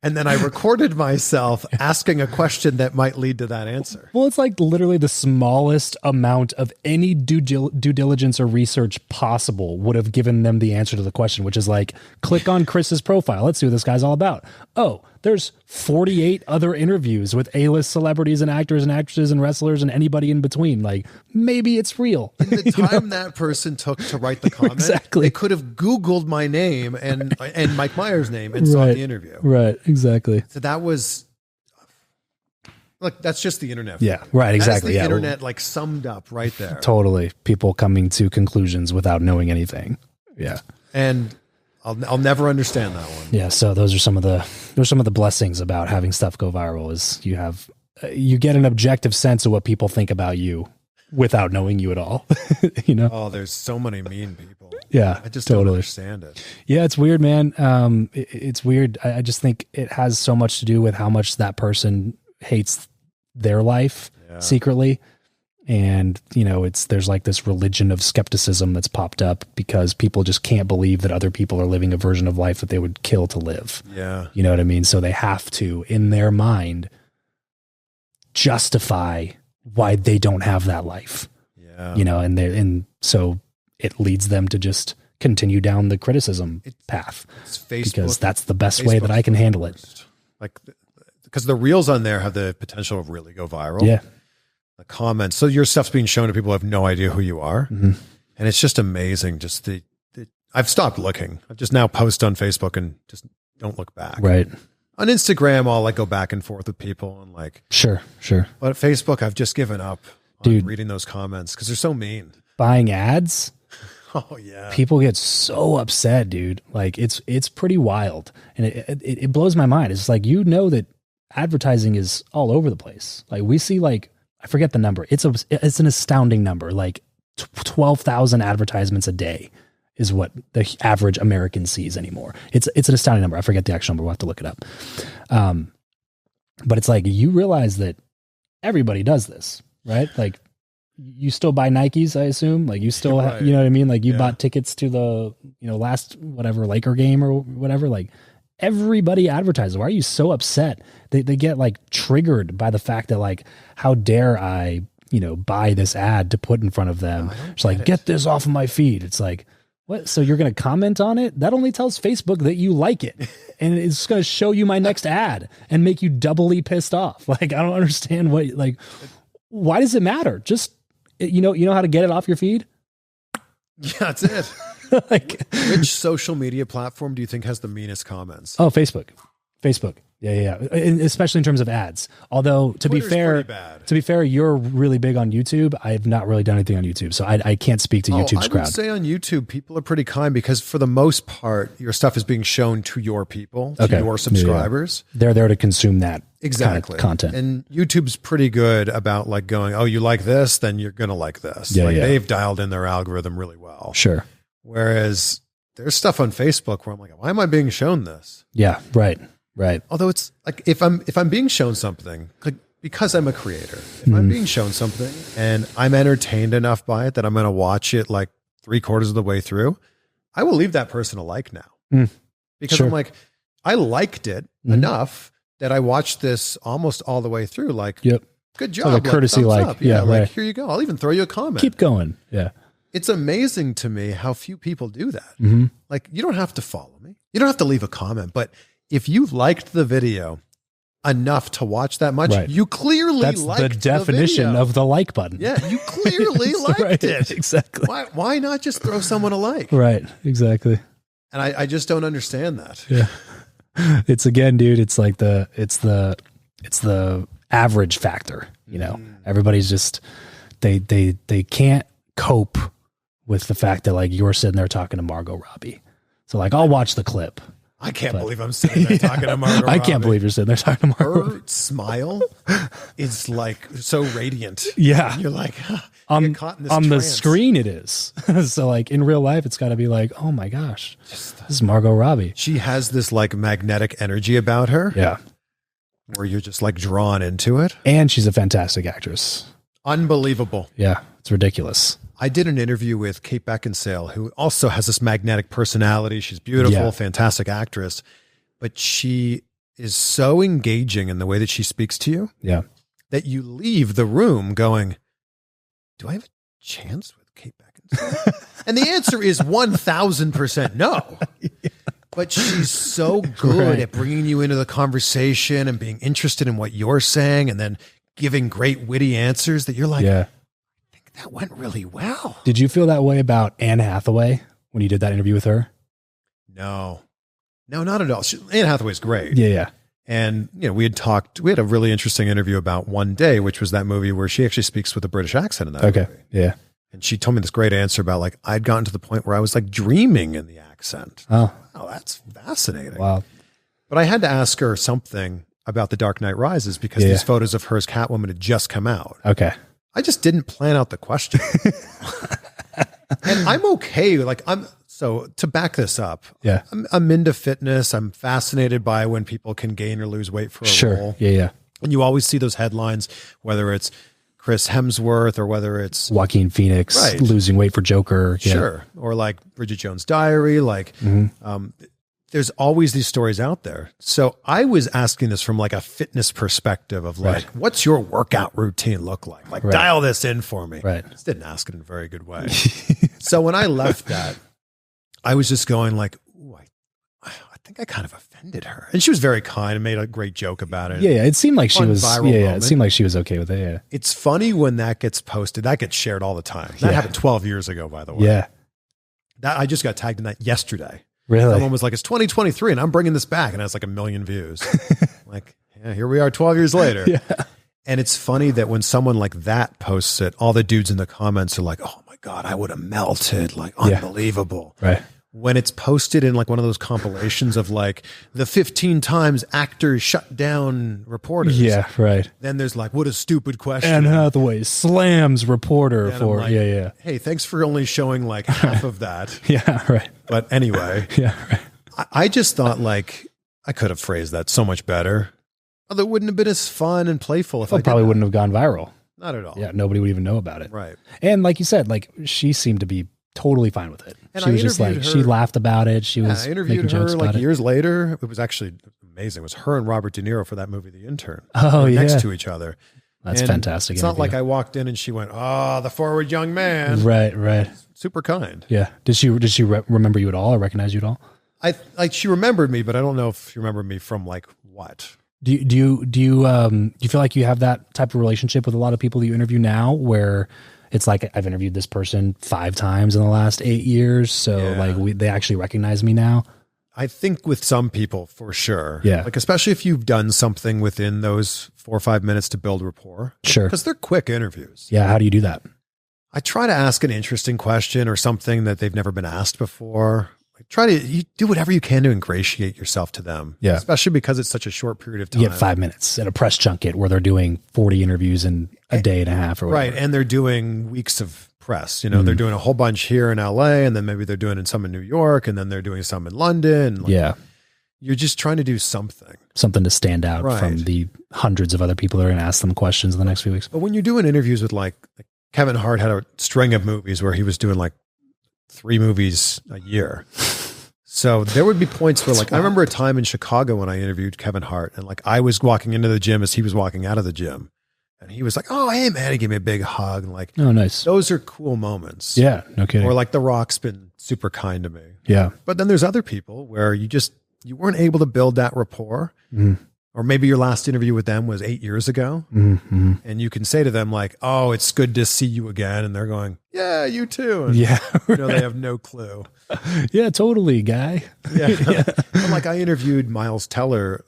And then I recorded myself asking a question that might lead to that answer. Well, it's like literally the smallest amount of any due diligence or research possible would have given them the answer to the question, which is like, click on Chris's profile. Let's see what this guy's all about. Oh, there's 48 other interviews with A-list celebrities and actors and actresses and wrestlers and anybody in between. Like, maybe it's real. In the time that person took to write the comment, exactly. They could have Googled my name and Mike Myers' name and saw the interview. Right, exactly. So that was, look, that's just the internet. Yeah, right, exactly. That's the internet like summed up right there. Totally. People coming to conclusions without knowing anything. Yeah. And I'll never understand that one. Yeah. So those are some of the blessings about having stuff go viral is you get an objective sense of what people think about you without knowing you at all. You know? Oh, there's so many mean people. Yeah. I just totally don't understand it. Yeah. It's weird, man. It's weird. I just think it has so much to do with how much that person hates their life secretly. And, you know, there's like this religion of skepticism that's popped up because people just can't believe that other people are living a version of life that they would kill to live. Yeah. You know what I mean? So they have to, in their mind, justify why they don't have that life. Yeah. You know, and so it leads them to just continue down the criticism path. It's Facebook, because that's the best way that I can handle it. Like, because the reels on there have the potential to really go viral. Yeah. The comments. So your stuff's being shown to people who have no idea who you are. Mm-hmm. And it's just amazing. Just I've stopped looking. I just now post on Facebook and just don't look back. Right. On Instagram, I'll like go back and forth with people and like, Sure. But at Facebook, I've just given up on reading those comments because they're so mean. Buying ads. Oh yeah. People get so upset, dude. Like it's pretty wild. And it blows my mind. It's like, you know, that advertising is all over the place. Like we see like, I forget the number. It's an astounding number. Like 12,000 advertisements a day is what the average American sees anymore. It's an astounding number. I forget the actual number. We'll have to look it up. But it's like, you realize that everybody does this, right? Like you still buy Nikes, I assume. Like you still, right. You know what I mean? Like you bought tickets to the, you know, last whatever Laker game or whatever. Like everybody advertises. Why are you so upset? They get like triggered by the fact that like, how dare I, you know, buy this ad to put in front of them? It's like, get this off of my feed. It's like, what? So you're going to comment on it? That only tells Facebook that you like it. And it's going to show you my next ad and make you doubly pissed off. Like, I don't understand why does it matter? Just, you know how to get it off your feed? Yeah, that's it. Like, which social media platform do you think has the meanest comments? Oh, Facebook. Yeah. And especially in terms of ads. Although to be fair, you're really big on YouTube. I have not really done anything on YouTube, so I can't speak to YouTube's crowd. I would say on YouTube, people are pretty kind because for the most part, your stuff is being shown to your people, to your subscribers. Yeah. They're there to consume that exactly kind of content. And YouTube's pretty good about like going, oh, you like this, then you're going to like this. Yeah, they've dialed in their algorithm really well. Sure. Whereas there's stuff on Facebook where I'm like, why am I being shown this? Yeah, right. Although it's like if I'm being shown something, like because I'm a creator, if I'm being shown something and I'm entertained enough by it that I'm going to watch it like 3/4 of the way through, I will leave that person a like now because I'm like, I liked it enough that I watched this almost all the way through. Like, good job, like a courtesy, like, yeah, like here you go. I'll even throw you a comment. Keep going. Yeah. It's amazing to me how few people do that. Like, you don't have to follow me. You don't have to leave a comment, but if you liked the video enough to watch that much, you clearly liked the video. That's the definition of the like button. Yeah, you clearly liked it. Exactly. Why not just throw someone a like? Right, exactly. And I just don't understand that. Yeah. It's again, dude, it's like it's the average factor, you know. Everybody's just they can't cope with the fact that like you're sitting there talking to Margot Robbie. So like I'll watch the clip. I can't believe I'm sitting there talking to Margot Robbie. I can't believe you're sitting there talking to Margot. Her smile is like so radiant. Yeah. And you're like, on caught in this the trance. screen it is. So like in real life, it's got to be like, oh my gosh, this is Margot Robbie. She has this like magnetic energy about her. Yeah. Where you're just like drawn into it. And she's a fantastic actress. Unbelievable. Yeah. It's ridiculous. I did an interview with Kate Beckinsale, who also has this magnetic personality. She's beautiful, fantastic actress, but she is so engaging in the way that she speaks to you that you leave the room going, do I have a chance with Kate Beckinsale? And the answer is 1000% no. But she's so good at bringing you into the conversation and being interested in what you're saying and then giving great witty answers that you're like, I think that went really well. Did you feel that way about Anne Hathaway when you did that interview with her? No, not at all. Anne Hathaway's great. Yeah. And, we had a really interesting interview about One Day, which was that movie where she actually speaks with a British accent in that movie. Yeah. And she told me this great answer about like, I'd gotten to the point where I was like dreaming in the accent. Oh, that's fascinating. Wow. But I had to ask her something about The Dark Knight Rises because these photos of her as Catwoman had just come out. Okay. I just didn't plan out the question. And I'm okay. So to back this up, I'm into fitness. I'm fascinated by when people can gain or lose weight for a role. Yeah. And you always see those headlines, whether it's Chris Hemsworth or whether it's Joaquin Phoenix losing weight for Joker. Sure. Or like Bridget Jones' Diary. There's always these stories out there. So I was asking this from like a fitness perspective of like, what's your workout routine look like? Like dial this in for me. Right. Just didn't ask it in a very good way. So when I left that, I was just going like, ooh, I think I kind of offended her. And she was very kind and made a great joke about it. Yeah. It seemed like she was, it seemed like she was okay with it. Yeah. It's funny when that gets posted, that gets shared all the time. That happened 12 years ago, by the way. Yeah. I just got tagged in that yesterday. Really? Someone was like, it's 2023 and I'm bringing this back. And it has like 1 million views. Like, here we are 12 years later. And it's funny that when someone like that posts it, all the dudes in the comments are like, oh my God, I would have melted. Like, unbelievable. Right. When it's posted in like one of those compilations of like the 15 times actors shut down reporters. Yeah, right. Then there's like, what a stupid question. Anne Hathaway slams reporter for, like, hey, thanks for only showing like half of that. Right. But anyway, I just thought like I could have phrased that so much better. Although it wouldn't have been as fun and playful if I probably wouldn't have gone viral. Not at all. Yeah, nobody would even know about it. Right. And like you said, like she seemed to be totally fine with it. And she was just like, she laughed about it. She was I interviewed making her jokes like about years later. It was actually amazing. It was her and Robert De Niro for that movie, The Intern. Oh, yeah. Next to each other. That's fantastic. It's not like I walked in and she went, oh, the forward young man. Right. Super kind. Yeah. Did she remember you at all or recognize you at all? She remembered me, but I don't know if she remembered me from like what. Do you feel like you have that type of relationship with a lot of people that you interview now where it's like, I've interviewed this person 5 times in the last 8 years. So they actually recognize me now. I think with some people for sure. Yeah. Like, especially if you've done something within those 4 or 5 minutes to build rapport. Sure. Because they're quick interviews. Yeah. How do you do that? I try to ask an interesting question or something that they've never been asked before. You do whatever you can to ingratiate yourself to them. Yeah. Especially because it's such a short period of time. You get 5 minutes at a press junket where they're doing 40 interviews in a day and a half or whatever. Right. And they're doing weeks of press. They're doing a whole bunch here in LA and then maybe they're doing some in New York and then they're doing some in London. You're just trying to do something to stand out from the hundreds of other people that are going to ask them questions in the next few weeks. But when you're doing interviews with like Kevin Hart had a string of movies where he was doing like 3 movies a year. So there would be points where like, I remember a time in Chicago when I interviewed Kevin Hart and like I was walking into the gym as he was walking out of the gym and he was like, oh, hey man, he gave me a big hug. And like, oh, nice. Those are cool moments. Yeah. No kidding. Or like The Rock's been super kind to me. Yeah. But then there's other people where you weren't able to build that rapport. Or maybe your last interview with them was 8 years ago. And you can say to them like, oh, it's good to see you again. And they're going, yeah, you too. And they have no clue. Yeah, totally, guy. But like I interviewed Miles Teller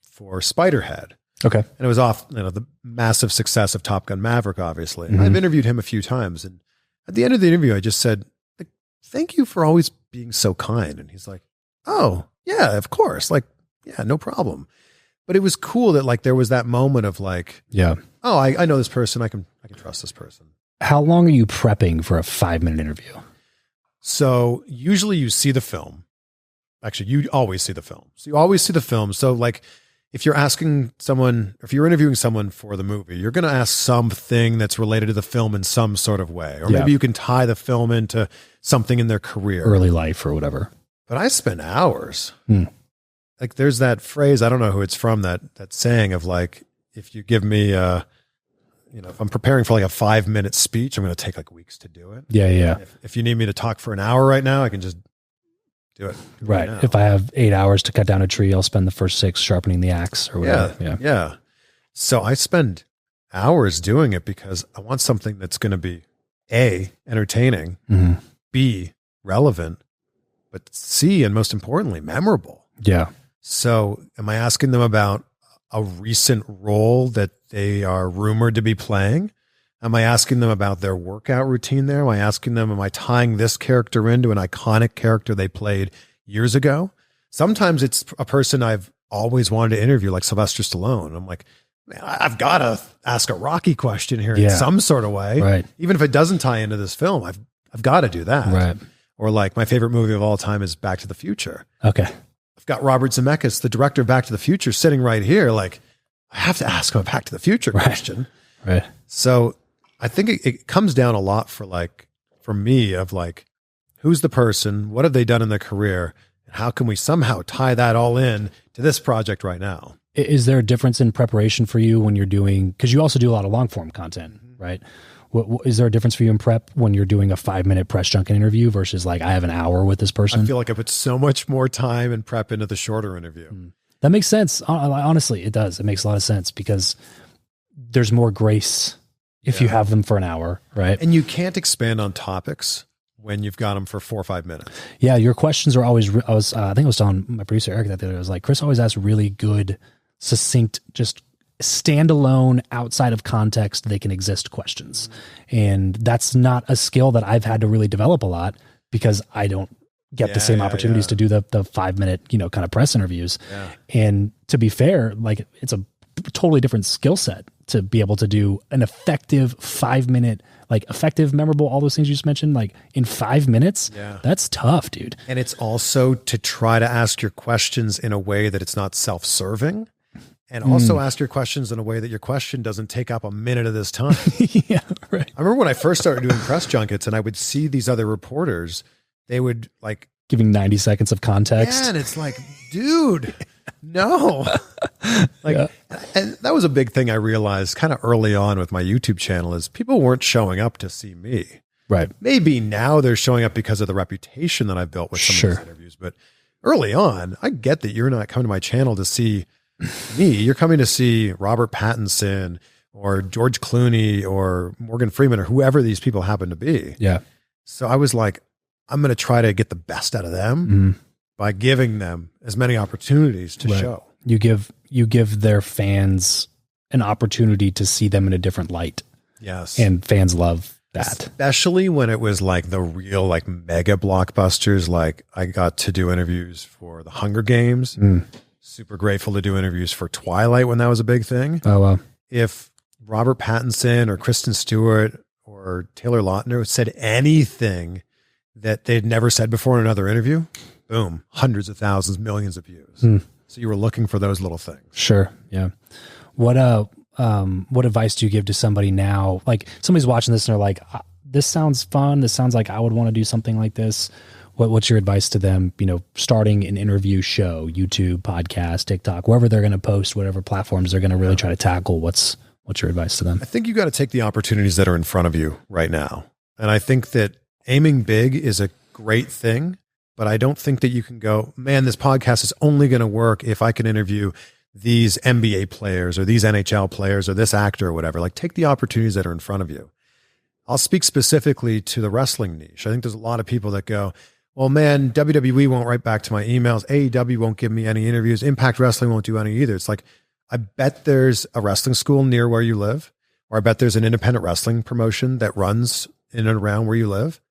for Spiderhead. Okay. And it was off, the massive success of Top Gun Maverick, obviously. And I've interviewed him a few times. And at the end of the interview, I just said, like, thank you for always being so kind. And he's like, oh, yeah, of course. Like, yeah, no problem. But it was cool that like there was that moment of like, oh, I know this person. I can trust this person. How long are you prepping for a 5-minute interview? So usually you see the film. Actually, you always see the film. So you always see the film. So like if you're asking someone, if you're interviewing someone for the movie, you're going to ask something that's related to the film in some sort of way. Or maybe you can tie the film into something in their career. Early life or whatever. But I spend hours. Like there's that phrase, I don't know who it's from, that saying of like, if you give me, if I'm preparing for like a 5-minute speech, I'm going to take like weeks to do it. Yeah. If you need me to talk for an hour right now, I can just do it. Right. If I have 8 hours to cut down a tree, I'll spend the first 6 sharpening the axe or whatever. Yeah. So I spend hours doing it because I want something that's going to be A, entertaining, B, relevant, but C, and most importantly, memorable. Yeah. So am I asking them about a recent role that they are rumored to be playing? Am I asking them about their workout routine there? Am I asking them, am I tying this character into an iconic character they played years ago? Sometimes it's a person I've always wanted to interview, like Sylvester Stallone. I'm like, man, I've got to ask a Rocky question here in some sort of way. Right. Even if it doesn't tie into this film, I've got to do that. Right. Or like my favorite movie of all time is Back to the Future. Okay. I've got Robert Zemeckis, the director of Back to the Future, sitting right here. Like, I have to ask him a Back to the Future question. Right. So I think it comes down a lot for me of like, who's the person? What have they done in their career? And how can we somehow tie that all in to this project right now? Is there a difference in preparation for you when you're doing, because you also do a lot of long form content, right? Is there a difference for you in prep when you're doing a 5-minute press junket interview versus like, I have an hour with this person? I feel like I put so much more time and prep into the shorter interview. That makes sense. Honestly, it does. It makes a lot of sense because there's more grace if you have them for an hour, right? And you can't expand on topics when you've got them for 4 or 5 minutes. Yeah, your questions are always, I think I was telling my producer Eric that the other day, I was like, Chris always asks really good, succinct, just standalone, outside of context, they can exist questions. And that's not a skill that I've had to really develop a lot because I don't get the same opportunities to do the 5-minute, kind of press interviews. Yeah. And to be fair, like it's a totally different skill set to be able to do an effective 5-minute, like effective, memorable, all those things you just mentioned, like in 5 minutes. Yeah. That's tough, dude. And it's also to try to ask your questions in a way that it's not self-serving. And also ask your questions in a way that your question doesn't take up a minute of this time. Yeah, right. I remember when I first started doing press junkets and I would see these other reporters, they would like giving 90 seconds of context. Yeah, and it's like, dude, no. And that was a big thing I realized kind of early on with my YouTube channel is people weren't showing up to see me. Right. Maybe now they're showing up because of the reputation that I've built with some of these interviews. But early on, I get that you're not coming to my channel to see me. You're coming to see Robert Pattinson or George Clooney or Morgan Freeman or whoever these people happen to be. Yeah. So I was like, I'm going to try to get the best out of them by giving them as many opportunities to show. You give their fans an opportunity to see them in a different light. Yes. And fans love that. Especially when it was like the real like mega blockbusters. Like I got to do interviews for the Hunger Games. Super grateful to do interviews for Twilight when that was a big thing. Oh, wow. If Robert Pattinson or Kristen Stewart or Taylor Lautner said anything that they'd never said before in another interview, boom, hundreds of thousands, millions of views. So you were looking for those little things. Sure. Yeah. What advice do you give to somebody now? Like somebody's watching this and they're like, this sounds fun. This sounds like I would want to do something like this. What's your advice to them, starting an interview show, YouTube, podcast, TikTok, wherever they're going to post, whatever platforms they're going to really try to tackle? What's your advice to them? I think you got to take the opportunities that are in front of you right now. And I think that aiming big is a great thing, but I don't think that you can go, man, this podcast is only going to work if I can interview these NBA players or these NHL players or this actor or whatever. Like take the opportunities that are in front of you. I'll speak specifically to the wrestling niche. I think there's a lot of people that go, well, man, WWE won't write back to my emails. AEW won't give me any interviews. Impact Wrestling won't do any either. It's like, I bet there's a wrestling school near where you live, or I bet there's an independent wrestling promotion that runs in and around where you live.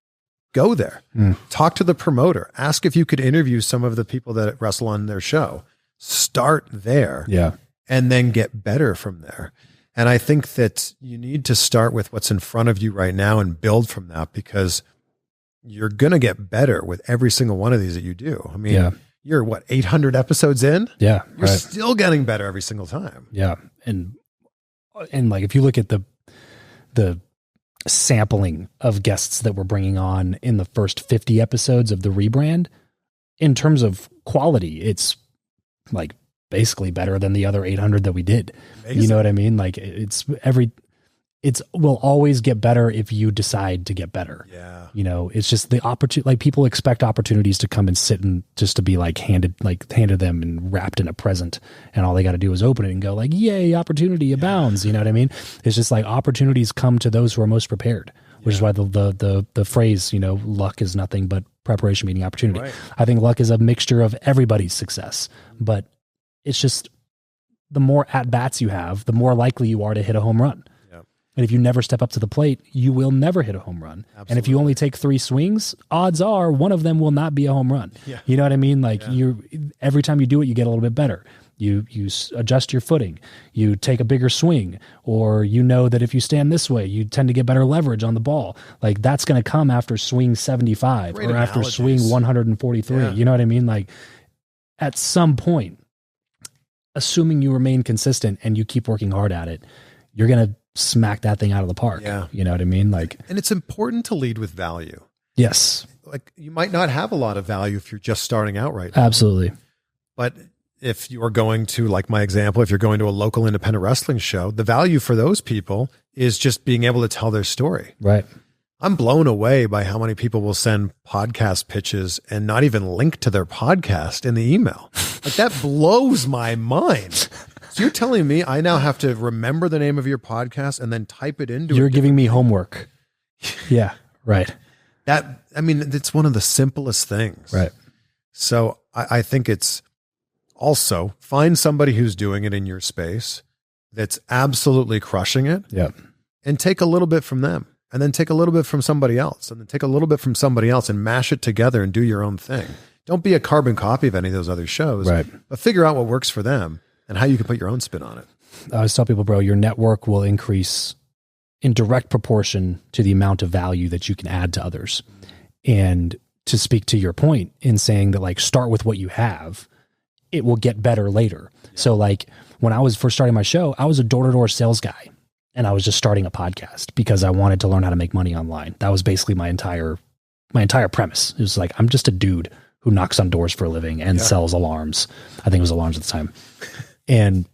Go there. Talk to the promoter. Ask if you could interview some of the people that wrestle on their show. Start there. Yeah. And then get better from there. And I think that you need to start with what's in front of you right now and build from that, because you're going to get better with every single one of these that you do. I mean, you're what, 800 episodes in? Yeah. You're still getting better every single time. Yeah. And like, if you look at the sampling of guests that we're bringing on in the first 50 episodes of the rebrand, in terms of quality, it's like basically better than the other 800 that we did. Amazing. You know what I mean? Like will always get better if you decide to get better. Yeah. You know, it's just the opportunity, like people expect opportunities to come and sit and just to be like handed them and wrapped in a present. And all they got to do is open it and go like, yay, opportunity abounds. You know what I mean? It's just like opportunities come to those who are most prepared, which is why the phrase, you know, luck is nothing but preparation meeting opportunity. Right. I think luck is a mixture of everybody's success, but it's just the more at-bats you have, the more likely you are to hit a home run. And if you never step up to the plate, you will never hit a home run. Absolutely. And if you only take 3 swings, odds are one of them will not be a home run. Yeah. You know what I mean? Like every time you do it, you get a little bit better. You adjust your footing, you take a bigger swing, or you know that if you stand this way, you tend to get better leverage on the ball. Like that's going to come after swing 75 or after swing 143. Yeah. You know what I mean? Like at some point, assuming you remain consistent and you keep working hard at it, you're going to smack that thing out of the park. Yeah. You know what I mean? Like, and it's important to lead with value. Yes. Like you might not have a lot of value if you're just starting out right now. Absolutely. But if you are going to, like my example, if you're going to a local independent wrestling show, the value for those people is just being able to tell their story. Right. I'm blown away by how many people will send podcast pitches and not even link to their podcast in the email. Like that blows my mind. So you're telling me I now have to remember the name of your podcast and then type it into You're giving me homework. Yeah, right. It's one of the simplest things. Right. So I think it's also find somebody who's doing it in your space that's absolutely crushing it. Yeah. And take a little bit from them. And then take a little bit from somebody else. And then take a little bit from somebody else and mash it together and do your own thing. Don't be a carbon copy of any of those other shows. Right. But figure out what works for them and how you can put your own spin on it. I always tell people, bro, your network will increase in direct proportion to the amount of value that you can add to others. And to speak to your point in saying that, like, start with what you have, it will get better later. Yeah. So like when I was first starting my show, I was a door-to-door sales guy and I was just starting a podcast because I wanted to learn how to make money online. That was basically my entire premise. It was like, I'm just a dude who knocks on doors for a living and sells alarms. I think it was alarms at the time. And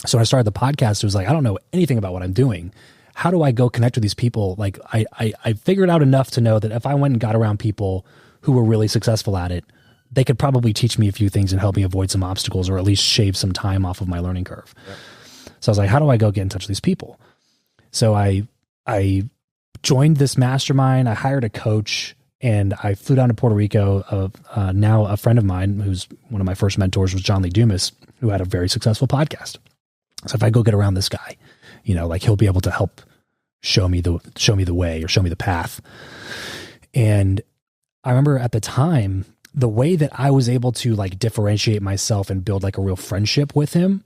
so when I started the podcast, it was like, I don't know anything about what I'm doing. How do I go connect with these people? Like I figured out enough to know that if I went and got around people who were really successful at it, they could probably teach me a few things and help me avoid some obstacles or at least shave some time off of my learning curve. Yep. So I was like, how do I go get in touch with these people? So I joined this mastermind. I hired a coach and I flew down to Puerto Rico. Now a friend of mine, who's one of my first mentors, was John Lee Dumas, who had a very successful podcast. So if I go get around this guy, you know, like he'll be able to help show me the way or show me the path. And I remember at the time, the way that I was able to like differentiate myself and build like a real friendship with him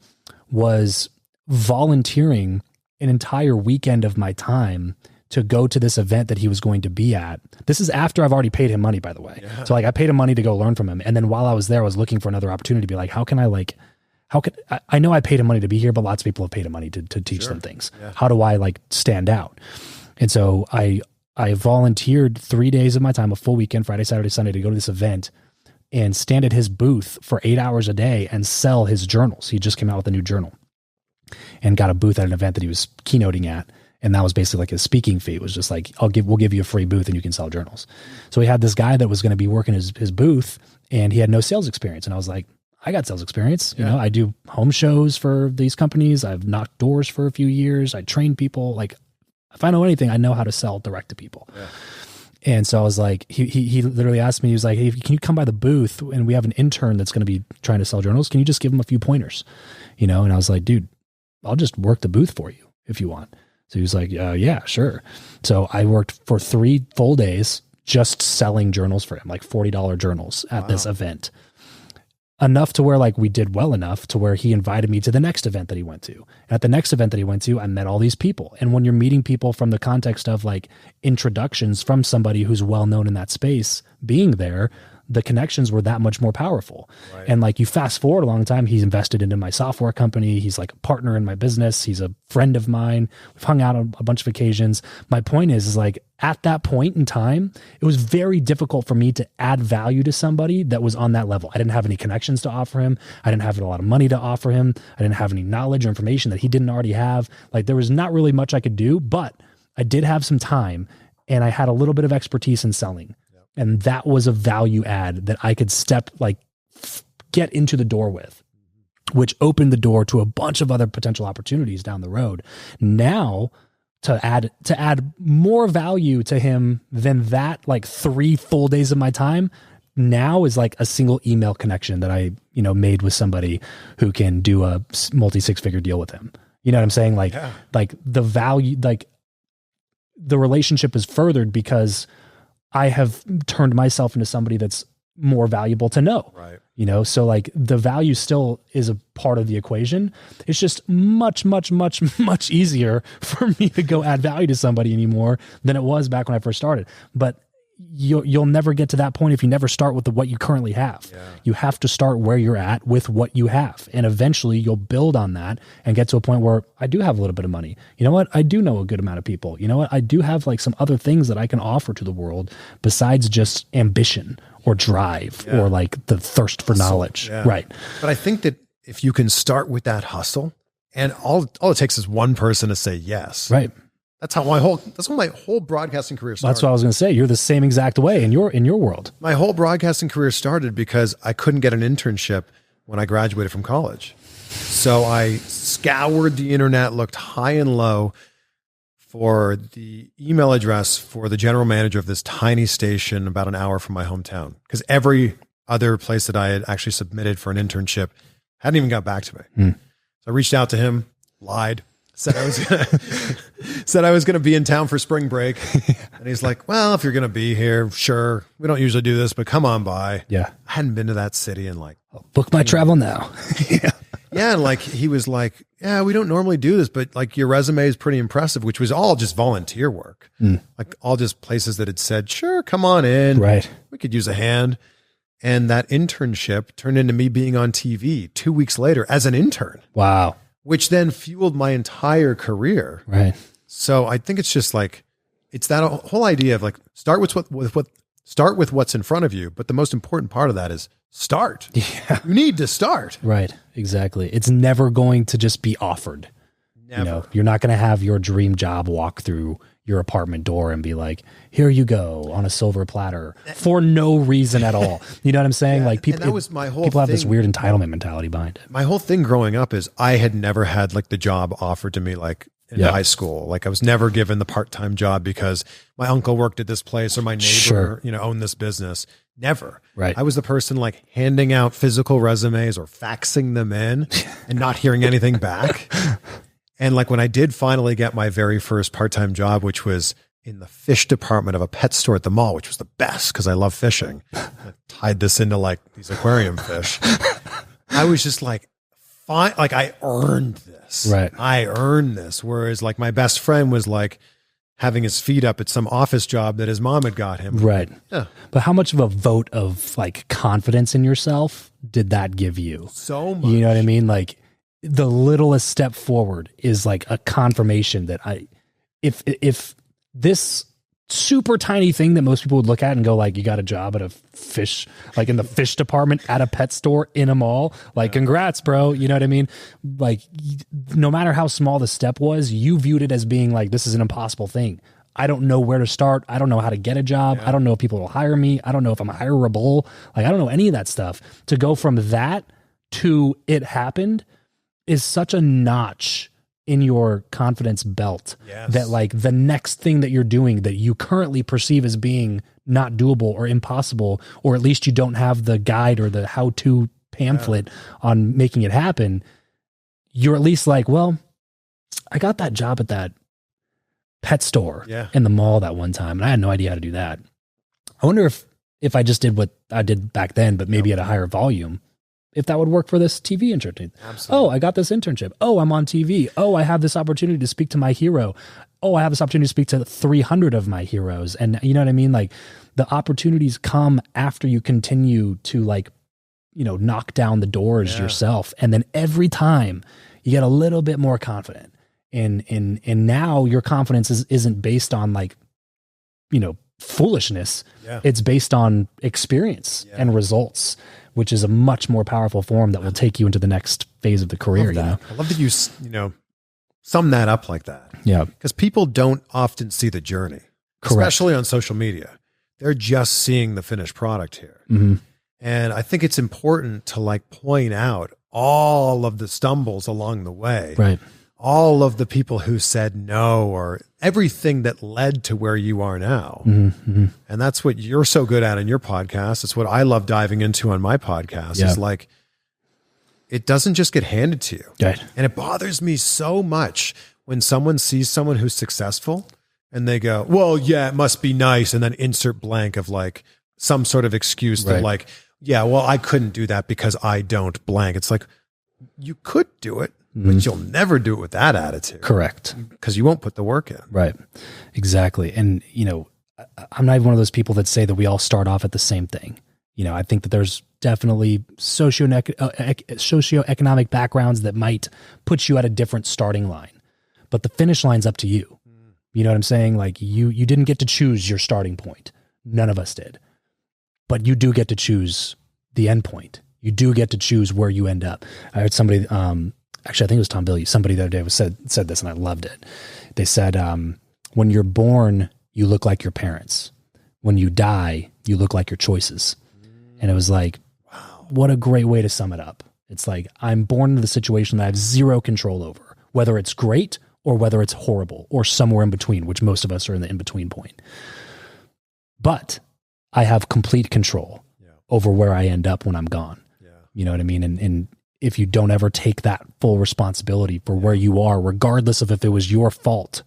was volunteering an entire weekend of my time to go to this event that he was going to be at. This is after I've already paid him money, by the way. Yeah. So like I paid him money to go learn from him. And then while I was there, I was looking for another opportunity to be like, I know I paid him money to be here, but lots of people have paid him money to teach them things. Yeah. How do I like stand out? And so I volunteered 3 days of my time, a full weekend, Friday, Saturday, Sunday, to go to this event and stand at his booth for 8 hours a day and sell his journals. He just came out with a new journal and got a booth at an event that he was keynoting at. And that was basically like his speaking fee. It was just like, we'll give you a free booth and you can sell journals. So we had this guy that was going to be working his booth and he had no sales experience. And I was like, I got sales experience. You know, I do home shows for these companies. I've knocked doors for a few years. I train people. Like if I know anything, I know how to sell direct to people. Yeah. And so I was like, he literally asked me, he was like, hey, can you come by the booth? And we have an intern that's going to be trying to sell journals. Can you just give him a few pointers? You know? And I was like, dude, I'll just work the booth for you if you want. So he was like, yeah, sure. So I worked for 3 full days just selling journals for him, like $40 journals at this event. Enough to where like we did well enough to where he invited me to the next event that he went to. At the next event that he went to, I met all these people. And when you're meeting people from the context of like introductions from somebody who's well known in that space being there, the connections were that much more powerful. Right. And like you fast forward a long time, he's invested into my software company. He's like a partner in my business. He's a friend of mine. We've hung out on a bunch of occasions. My point is like at that point in time, it was very difficult for me to add value to somebody that was on that level. I didn't have any connections to offer him. I didn't have a lot of money to offer him. I didn't have any knowledge or information that he didn't already have. Like there was not really much I could do, but I did have some time and I had a little bit of expertise in selling. Yep. And that was a value add that I could get into the door with, which opened the door to a bunch of other potential opportunities down the road. Now to add more value to him than that, like 3 full days of my time now is like a single email connection that I, made with somebody who can do a multi 6-figure deal with him. You know what I'm saying? Like, like the value, like the relationship is furthered because I have turned myself into somebody that's more valuable to know. Right. So like the value still is a part of the equation. It's just much, much, much, much easier for me to go add value to somebody anymore than it was back when I first started. But you'll never get to that point if you never start with what you currently have. Yeah. You have to start where you're at with what you have. And eventually you'll build on that and get to a point where I do have a little bit of money. You know what? I do know a good amount of people. You know what? I do have like some other things that I can offer to the world besides just ambition or drive or like the thirst for knowledge. Yeah. Right. But I think that if you can start with that hustle and all it takes is one person to say yes. Right. That's how my whole broadcasting career started. That's what I was going to say. You're the same exact way in your world. My whole broadcasting career started because I couldn't get an internship when I graduated from college. So I scoured the internet, looked high and low for the email address for the general manager of this tiny station about an hour from my hometown. Because every other place that I had actually submitted for an internship hadn't even got back to me. So I reached out to him, lied, said I was gonna be in town for spring break. And he's like, well, if you're gonna be here, sure. We don't usually do this, but come on by. Yeah. I hadn't been to that city in like book my travel now. Yeah. And like he was like, yeah, we don't normally do this, but like your resume is pretty impressive, which was all just volunteer work. Like all just places that had said, sure, come on in. Right. We could use a hand. And that internship turned into me being on TV 2 weeks later as an intern. Wow. Which then fueled my entire career. Right. So I think it's just like, it's that whole idea of like, start with what's in front of you. But the most important part of that is start. Yeah. You need to start. Right. Exactly. It's never going to just be offered. Never. You're not going to have your dream job walk through your apartment door and be like, here you go on a silver platter for no reason at all. You know what I'm saying? Yeah, like people, that was my whole people have thing. this weird entitlement mentality behind it. My whole thing growing up is I had never had like the job offered to me like in high school. Like I was never given the part-time job because my uncle worked at this place or my neighbor, owned this business. Never. Right. I was the person like handing out physical resumes or faxing them in and not hearing anything back. And like when I did finally get my very first part-time job, which was in the fish department of a pet store at the mall, which was the best because I love fishing. I tied this into like these aquarium fish. I was just like, fine, like I earned this. Right. I earned this. Whereas like my best friend was like having his feet up at some office job that his mom had got him. Right. Yeah. But how much of a vote of like confidence in yourself did that give you? So much. You know what I mean? Like, the littlest step forward is like a confirmation that if this super tiny thing that most people would look at and go like, you got a job at a fish, like in the fish department at a pet store in a mall, like congrats, bro. You know what I mean? Like no matter how small the step was, you viewed it as being like, this is an impossible thing. I don't know where to start. I don't know how to get a job. I don't know if people will hire me. I don't know if I'm hireable. Like, I don't know any of that stuff. To go from that to it happened is such a notch in your confidence belt that like the next thing that you're doing that you currently perceive as being not doable or impossible, or at least you don't have the guide or the how-to pamphlet on making it happen, you're at least like, well, I got that job at that pet store in the mall that one time, and I had no idea how to do that. I wonder if I just did what I did back then, but maybe at a higher volume, if that would work for this TV internship. Absolutely. Oh, I got this internship. Oh, I'm on TV. Oh, I have this opportunity to speak to my hero. Oh, I have this opportunity to speak to 300 of my heroes. And you know what I mean? Like The opportunities come after you continue to like, knock down the doors yourself. And then every time you get a little bit more confident, and now your confidence isn't based on like, foolishness. Yeah. It's based on experience and results, which is a much more powerful form that will take you into the next phase of the career. I love that you sum that up like that. Yeah. Because people don't often see the journey, especially on social media. They're just seeing the finished product here. Mm-hmm. And I think it's important to like point out all of the stumbles along the way. Right. All of the people who said no, or everything that led to where you are now. Mm-hmm. And that's what you're so good at in your podcast. It's what I love diving into on my podcast. Is like, it doesn't just get handed to you. Right. And it bothers me so much when someone sees someone who's successful and they go, well, yeah, it must be nice. And then insert blank of like some sort of excuse that like, yeah, well, I couldn't do that because I don't blank. It's like, you could do it, but you'll never do it with that attitude. Correct. Because you won't put the work in. Right. Exactly. And, I'm not even one of those people that say that we all start off at the same thing. I think that there's definitely socioeconomic backgrounds that might put you at a different starting line, but the finish line's up to you. You know what I'm saying? Like you didn't get to choose your starting point. None of us did, but you do get to choose the end point. You do get to choose where you end up. I heard somebody, actually, I think it was Tom Billy, somebody the other day said this, and I loved it. They said, when you're born, you look like your parents. When you die, you look like your choices. And it was like, wow, what a great way to sum it up. It's like, I'm born into the situation that I have zero control over, whether it's great or whether it's horrible or somewhere in between, which most of us are in the in-between point. But I have complete control over where I end up when I'm gone. You know what I mean? And if you don't ever take that full responsibility for where you are, regardless of if it was your fault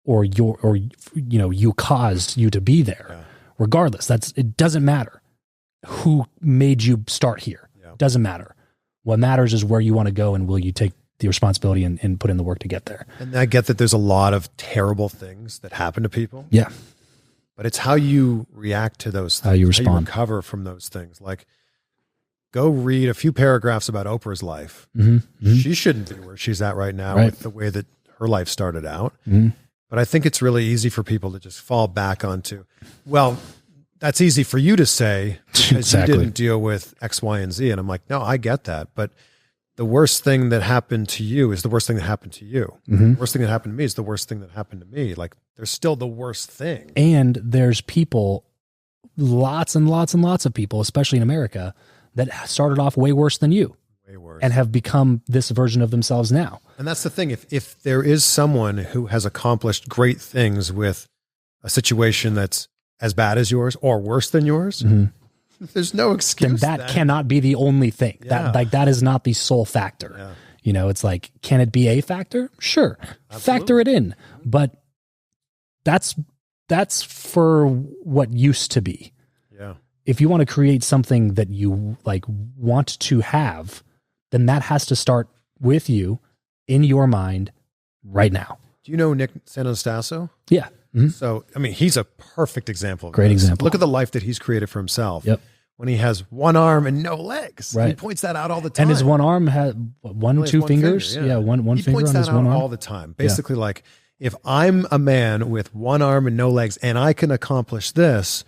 or you caused you to be there, regardless, it doesn't matter who made you start here. Doesn't matter. What matters is where you want to go, and will you take the responsibility and put in the work to get there. And I get that there's a lot of terrible things that happen to people. Yeah. But it's how you react to those things. How you respond. How you recover from those things. Like, go read a few paragraphs about Oprah's life. Mm-hmm. She shouldn't be where she's at right now with the way that her life started out. Mm-hmm. But I think it's really easy for people to just fall back onto, well, that's easy for you to say because you didn't deal with X, Y, and Z. And I'm like, no, I get that. But the worst thing that happened to you is the worst thing that happened to you. Mm-hmm. The worst thing that happened to me is the worst thing that happened to me. Like, there's still the worst thing. And there's people, lots and lots and lots of people, especially in America, that started off way worse than you. Way worse. And have become this version of themselves now. And that's the thing. If there is someone who has accomplished great things with a situation that's as bad as yours or worse than yours, there's no excuse. Then that cannot be the only thing. That is not the sole factor. Yeah. It's like, can it be a factor? Sure. Absolutely. Factor it in. But that's for what used to be. Yeah. If you want to create something that you want to have, then that has to start with you in your mind right now. Do you know Nick Santostasso? Yeah. Mm-hmm. So, I mean, he's a perfect example. Great example. Look at the life that he's created for himself. Yep. When he has one arm and no legs. Right. He points that out all the time. And his one arm had two fingers. Finger, one he finger points on that his out one arm. all the time. Basically, like, if I'm a man with one arm and no legs and I can accomplish this,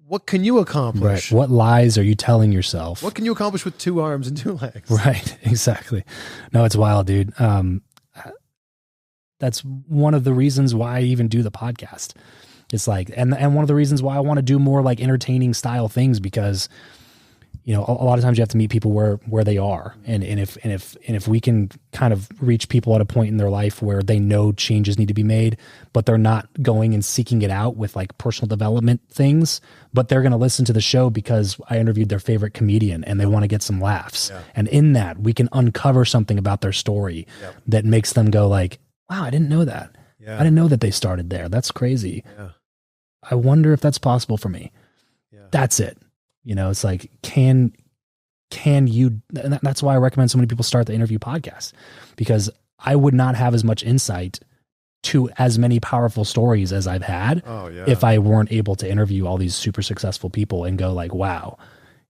what can you accomplish? Right. What lies are you telling yourself? What can you accomplish with two arms and two legs? Right. Exactly. No, it's wild, dude. That's one of the reasons why I even do the podcast. It's like, and one of the reasons why I want to do more like entertaining style things, because, a lot of times you have to meet people where they are. And if we can kind of reach people at a point in their life where they know changes need to be made, but they're not going and seeking it out with like personal development things, but they're going to listen to the show because I interviewed their favorite comedian and they want to get some laughs. Yeah. And in that, we can uncover something about their story that makes them go like, wow, I didn't know that. Yeah. I didn't know that they started there. That's crazy. Yeah. I wonder if that's possible for me. Yeah. That's it. It's like, can you, and that's why I recommend so many people start the interview podcast, because I would not have as much insight to as many powerful stories as I've had if I weren't able to interview all these super successful people and go like, wow,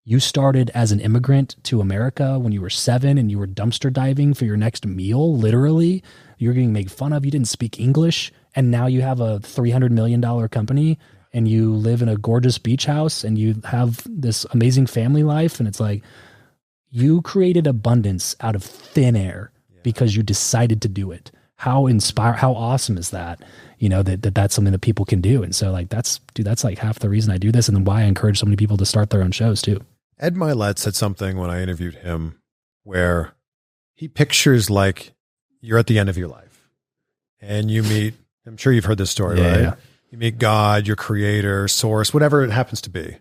you started as an immigrant to America when you were 7 and you were dumpster diving for your next meal. Literally, you're getting made fun of. You didn't speak English. And now you have a $300 million company and you live in a gorgeous beach house and you have this amazing family life. And it's like, you created abundance out of thin air because you decided to do it. How awesome is that? You know, that's something that people can do. And so like, that's like half the reason I do this. And then why I encourage so many people to start their own shows too. Ed Milet said something when I interviewed him where he pictures like you're at the end of your life and you meet, I'm sure you've heard this story, right? Yeah. You meet God, your creator, source, whatever it happens to be.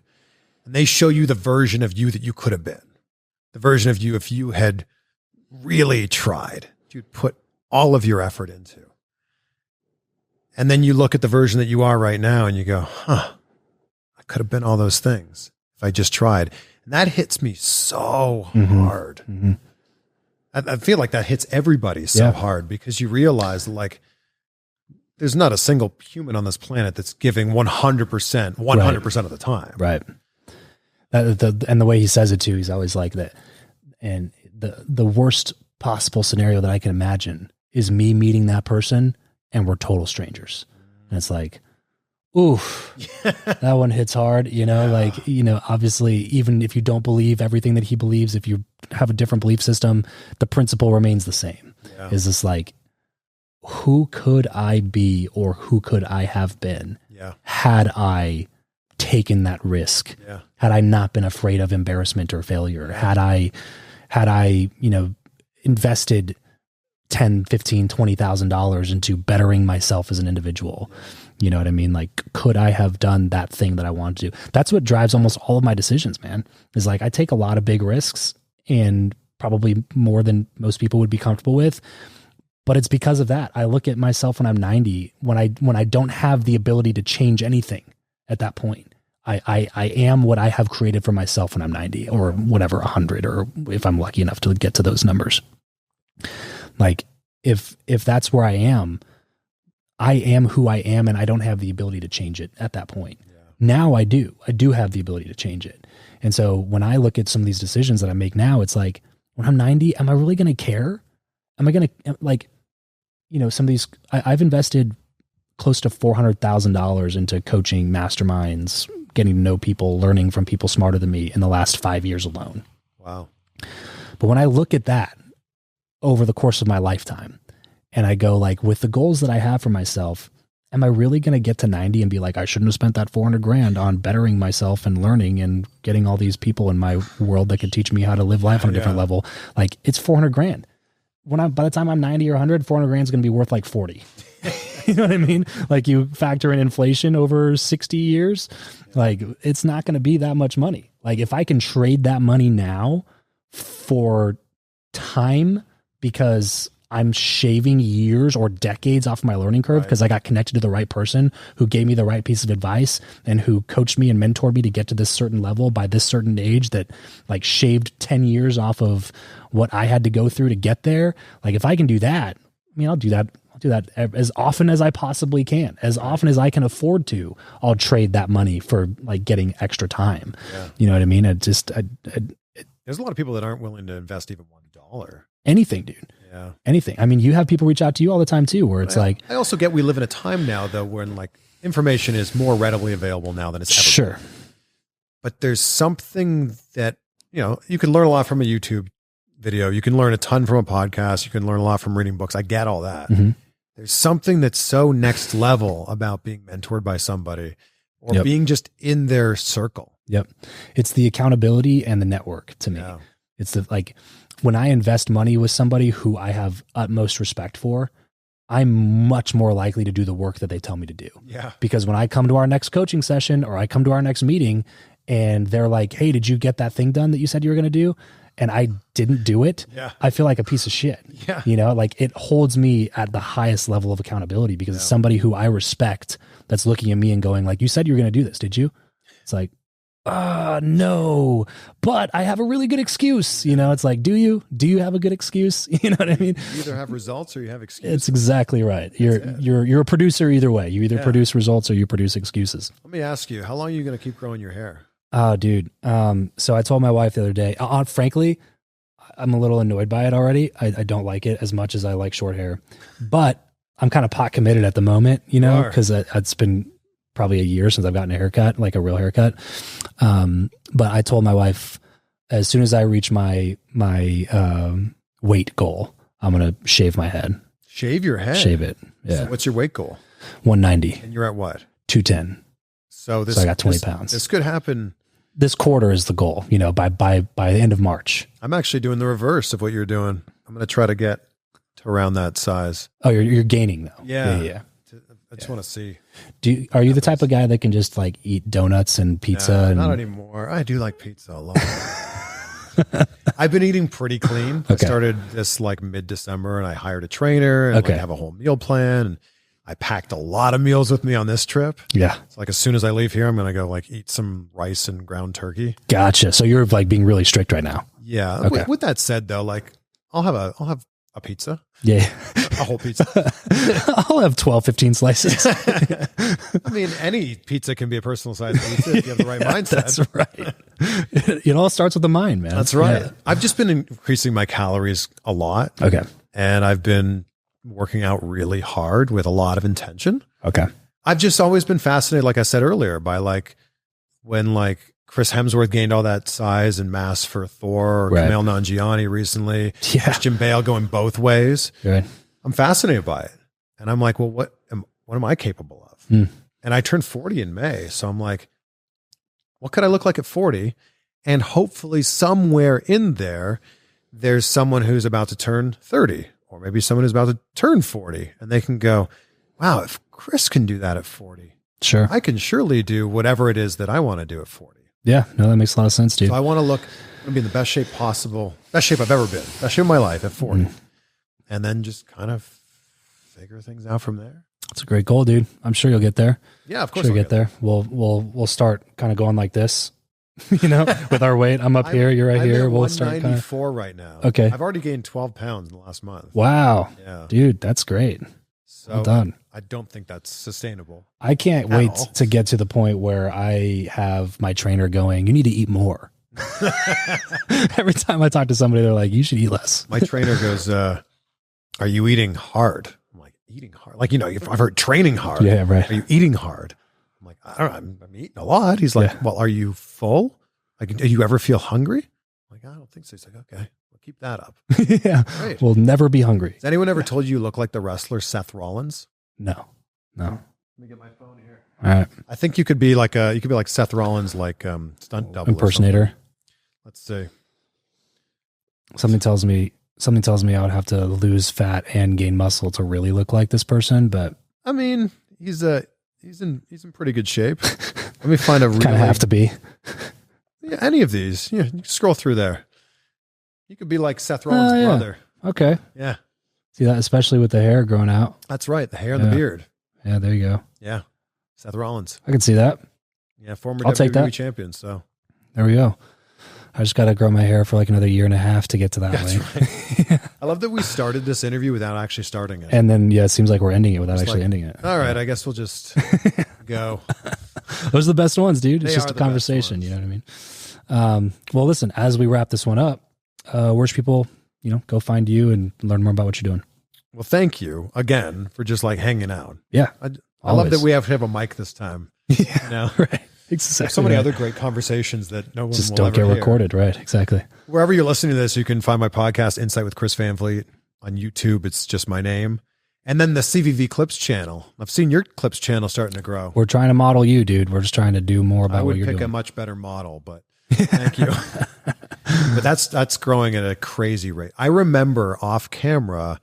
And they show you the version of you that you could have been. The version of you if you had really tried, you'd put all of your effort into. And then you look at the version that you are right now and you go, I could have been all those things if I just tried. And that hits me so hard. Mm-hmm. I feel like that hits everybody so hard because you realize like there's not a single human on this planet that's giving 100% of the time. Right. And the way he says it too, he's always like that. And the worst possible scenario that I can imagine is me meeting that person and we're total strangers. And it's like, oof, that one hits hard, you know, like, you know, obviously, even if you don't believe everything that he believes, if you have a different belief system, the principle remains the same. Is this like, who could I be or who could I have been had I taken that risk? Had I not been afraid of embarrassment or failure? Had I, you know, invested $10, $15, $20,000 into bettering myself as an individual. You know what I mean? Like, could I have done that thing that I wanted to do? That's what drives almost all of my decisions, man, is like, I take a lot of big risks and probably more than most people would be comfortable with. But it's because of that. I look at myself when I'm 90, when I don't have the ability to change anything at that point. I am what I have created for myself when I'm 90 or whatever, 100, or if I'm lucky enough to get to those numbers. Like if that's where I am who I am and I don't have the ability to change it at that point. Now I do have the ability to change it. And so when I look at some of these decisions that I make now, it's like, when I'm 90, am I really going to care? Am I going to, like, you know, some of these, I've invested close to $400,000 into coaching masterminds, getting to know people, learning from people smarter than me in the last 5 years alone. Wow. But when I look at that over the course of my lifetime and I go like, with the goals that I have for myself, am I really going to get to 90 and be like, I shouldn't have spent that $400,000 on bettering myself and learning and getting all these people in my world that could teach me how to live life on a different level? Like, it's $400,000. By the time I'm 90 or 100, $400,000 is going to be worth like 40. You know what I mean? Like, you factor in inflation over 60 years, like, it's not going to be that much money. Like, if I can trade that money now for time, because I'm shaving years or decades off my learning curve because I got connected to the right person who gave me the right piece of advice and who coached me and mentored me to get to this certain level by this certain age, that like shaved 10 years off of what I had to go through to get there. Like, if I can do that, I mean, I'll do that as often as I possibly can, as often as I can afford to. I'll trade that money for like getting extra time. You know what I mean? There's a lot of people that aren't willing to invest even $1. Anything, dude. Anything. I mean, you have people reach out to you all the time too, where it's like, I also get, we live in a time now though, when like information is more readily available now than it's ever been. But there's something that, you know, you can learn a lot from a YouTube video. You can learn a ton from a podcast. You can learn a lot from reading books. I get all that. There's something that's so next level about being mentored by somebody or being just in their circle. It's the accountability and the network to me. It's the, like, when I invest money with somebody who I have utmost respect for, I'm much more likely to do the work that they tell me to do. Because when I come to our next coaching session or I come to our next meeting and they're like, hey, did you get that thing done that you said you were going to do? And I didn't do it. I feel like a piece of shit. You know, like, it holds me at the highest level of accountability because it's somebody who I respect that's looking at me and going like, you said you were going to do this, did you? It's like, No, but I have a really good excuse. You know, it's like, do you have a good excuse? You know what I mean? You either have results or you have excuses. It's exactly right. You're a producer either way. You either produce results or you produce excuses. Let me ask you, how long are you going to keep growing your hair? Oh, dude. So I told my wife the other day, frankly, I'm a little annoyed by it already. I don't like it as much as I like short hair, but I'm kind of pot committed at the moment, you know, because it's been probably a year since I've gotten a haircut, like a real haircut. But I told my wife, as soon as I reach my weight goal, I'm going to shave my head. Shave your head? Shave it. Yeah. So what's your weight goal? 190. And you're at what? 210. So I got 20 pounds. This could happen. This quarter is the goal, you know, by the end of March. I'm actually doing the reverse of what you're doing. I'm going to try to get to around that size. Oh, you're gaining though. Yeah. I just want to see. Are you the type of guy that can just like eat donuts and pizza? Not anymore. I do like pizza a lot. I've been eating pretty clean. Okay. I started this like mid-December and I hired a trainer and like have a whole meal plan. And I packed a lot of meals with me on this trip. Yeah. It's like as soon as I leave here, I'm going to go like eat some rice and ground turkey. Gotcha. So you're like being really strict right now. Yeah. Okay. With that said though, like I'll have a pizza. Yeah. A whole pizza. I'll have 12, 15 slices. I mean, any pizza can be a personal size pizza if you have the right mindset. That's right. It all starts with the mind, man. That's right. Yeah. I've just been increasing my calories a lot. Okay. And I've been working out really hard with a lot of intention. Okay. I've just always been fascinated, like I said earlier, by like when like Chris Hemsworth gained all that size and mass for Thor, or Kumail Nanjiani recently, Christian Bale going both ways. Right. I'm fascinated by it. And I'm like, well, what am I capable of? And I turned 40 in May. So I'm like, what could I look like at 40? And hopefully somewhere in there, there's someone who's about to turn 30, or maybe someone who's about to turn 40. And they can go, wow, if Chris can do that at 40, sure, I can surely do whatever it is that I want to do at 40. Yeah, no, that makes a lot of sense, dude. So I want to be in the best shape possible, best shape I've ever been, best shape of my life at 40. And then just kind of figure things out from there. That's a great goal, dude. I'm sure you'll get there. Yeah, of course you'll get there. We'll start kind of going like this, you know, with our weight. I'm up here, you're right here. We'll start 194 right now. Okay. I've already gained 12 pounds in the last month. Wow. Yeah. Dude, that's great. So well done. I don't think that's sustainable. I can't wait to get to the point where I have my trainer going, you need to eat more. Every time I talk to somebody, they're like, you should eat less. My trainer goes, are you eating hard? I'm like, eating hard? Like, you know, I've heard training hard. Yeah, right. Are you eating hard? I'm like, I don't know. I'm eating a lot. He's like, well, are you full? Like, do you ever feel hungry? I'm like, I don't think so. He's like, okay, well, keep that up. Yeah. Great. We'll never be hungry. Has anyone ever told you look like the wrestler Seth Rollins? No. Let me get my phone here. All right. I think you could be like Seth Rollins, like stunt double impersonator. Let's see. Something tells me I would have to lose fat and gain muscle to really look like this person, but I mean, he's in pretty good shape. Let me find a really, kind of have to be. Yeah, any of these. Yeah, you can scroll through there. You could be like Seth Rollins' brother. Okay. Yeah. See that, especially with the hair growing out. That's right. The hair and the beard. Yeah, there you go. Yeah. Seth Rollins. I can see that. Yeah, former I'll take WWE that. champion. So there we go. I just got to grow my hair for like another year and a half to get to that That's way. Right. I love that we started this interview without actually starting it. And then, it seems like we're ending it without actually ending it. All right. I guess we'll just go. Those are the best ones, dude. It's They just are a conversation. You know what I mean? Well, listen, as we wrap this one up, where should people, go find you and learn more about what you're doing? Well, thank you again for just like hanging out. Yeah. I love that we have to have a mic this time. Yeah. Right. Exactly. There's so many other great conversations that no one just will don't ever get hear. recorded. Right. Exactly. Wherever you're listening to this, you can find my podcast, Insight with Chris Van Vliet, on YouTube. It's just my name. And then the CVV Clips channel. I've seen your Clips channel starting to grow. We're trying to model you, dude. We're just trying to do more about what you're doing. I would pick a much better model, but thank you. But that's growing at a crazy rate. I remember off camera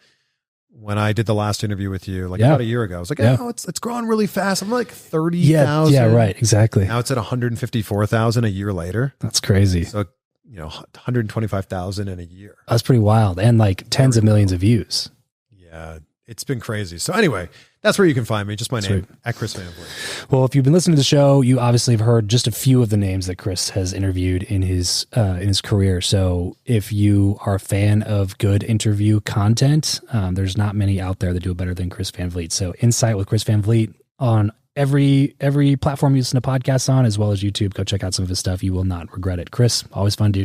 when I did the last interview with you, like about a year ago, I was like, oh, it's growing really fast. I'm like 30,000. Yeah, right. Exactly. Now it's at 154,000 a year later. That's crazy. So, 125,000 in a year. That's pretty wild. And like tens of millions of views. Yeah. it's been crazy. So anyway, that's where you can find me. Just my name, Sweet. at Chris Van Vliet. Well, if you've been listening to the show, you obviously have heard just a few of the names that Chris has interviewed in his career. So if you are a fan of good interview content, there's not many out there that do it better than Chris Van Vliet. So Insight with Chris Van Vliet on every platform you listen to podcasts on, as well as YouTube. Go check out some of his stuff. You will not regret it. Chris, always fun, dude.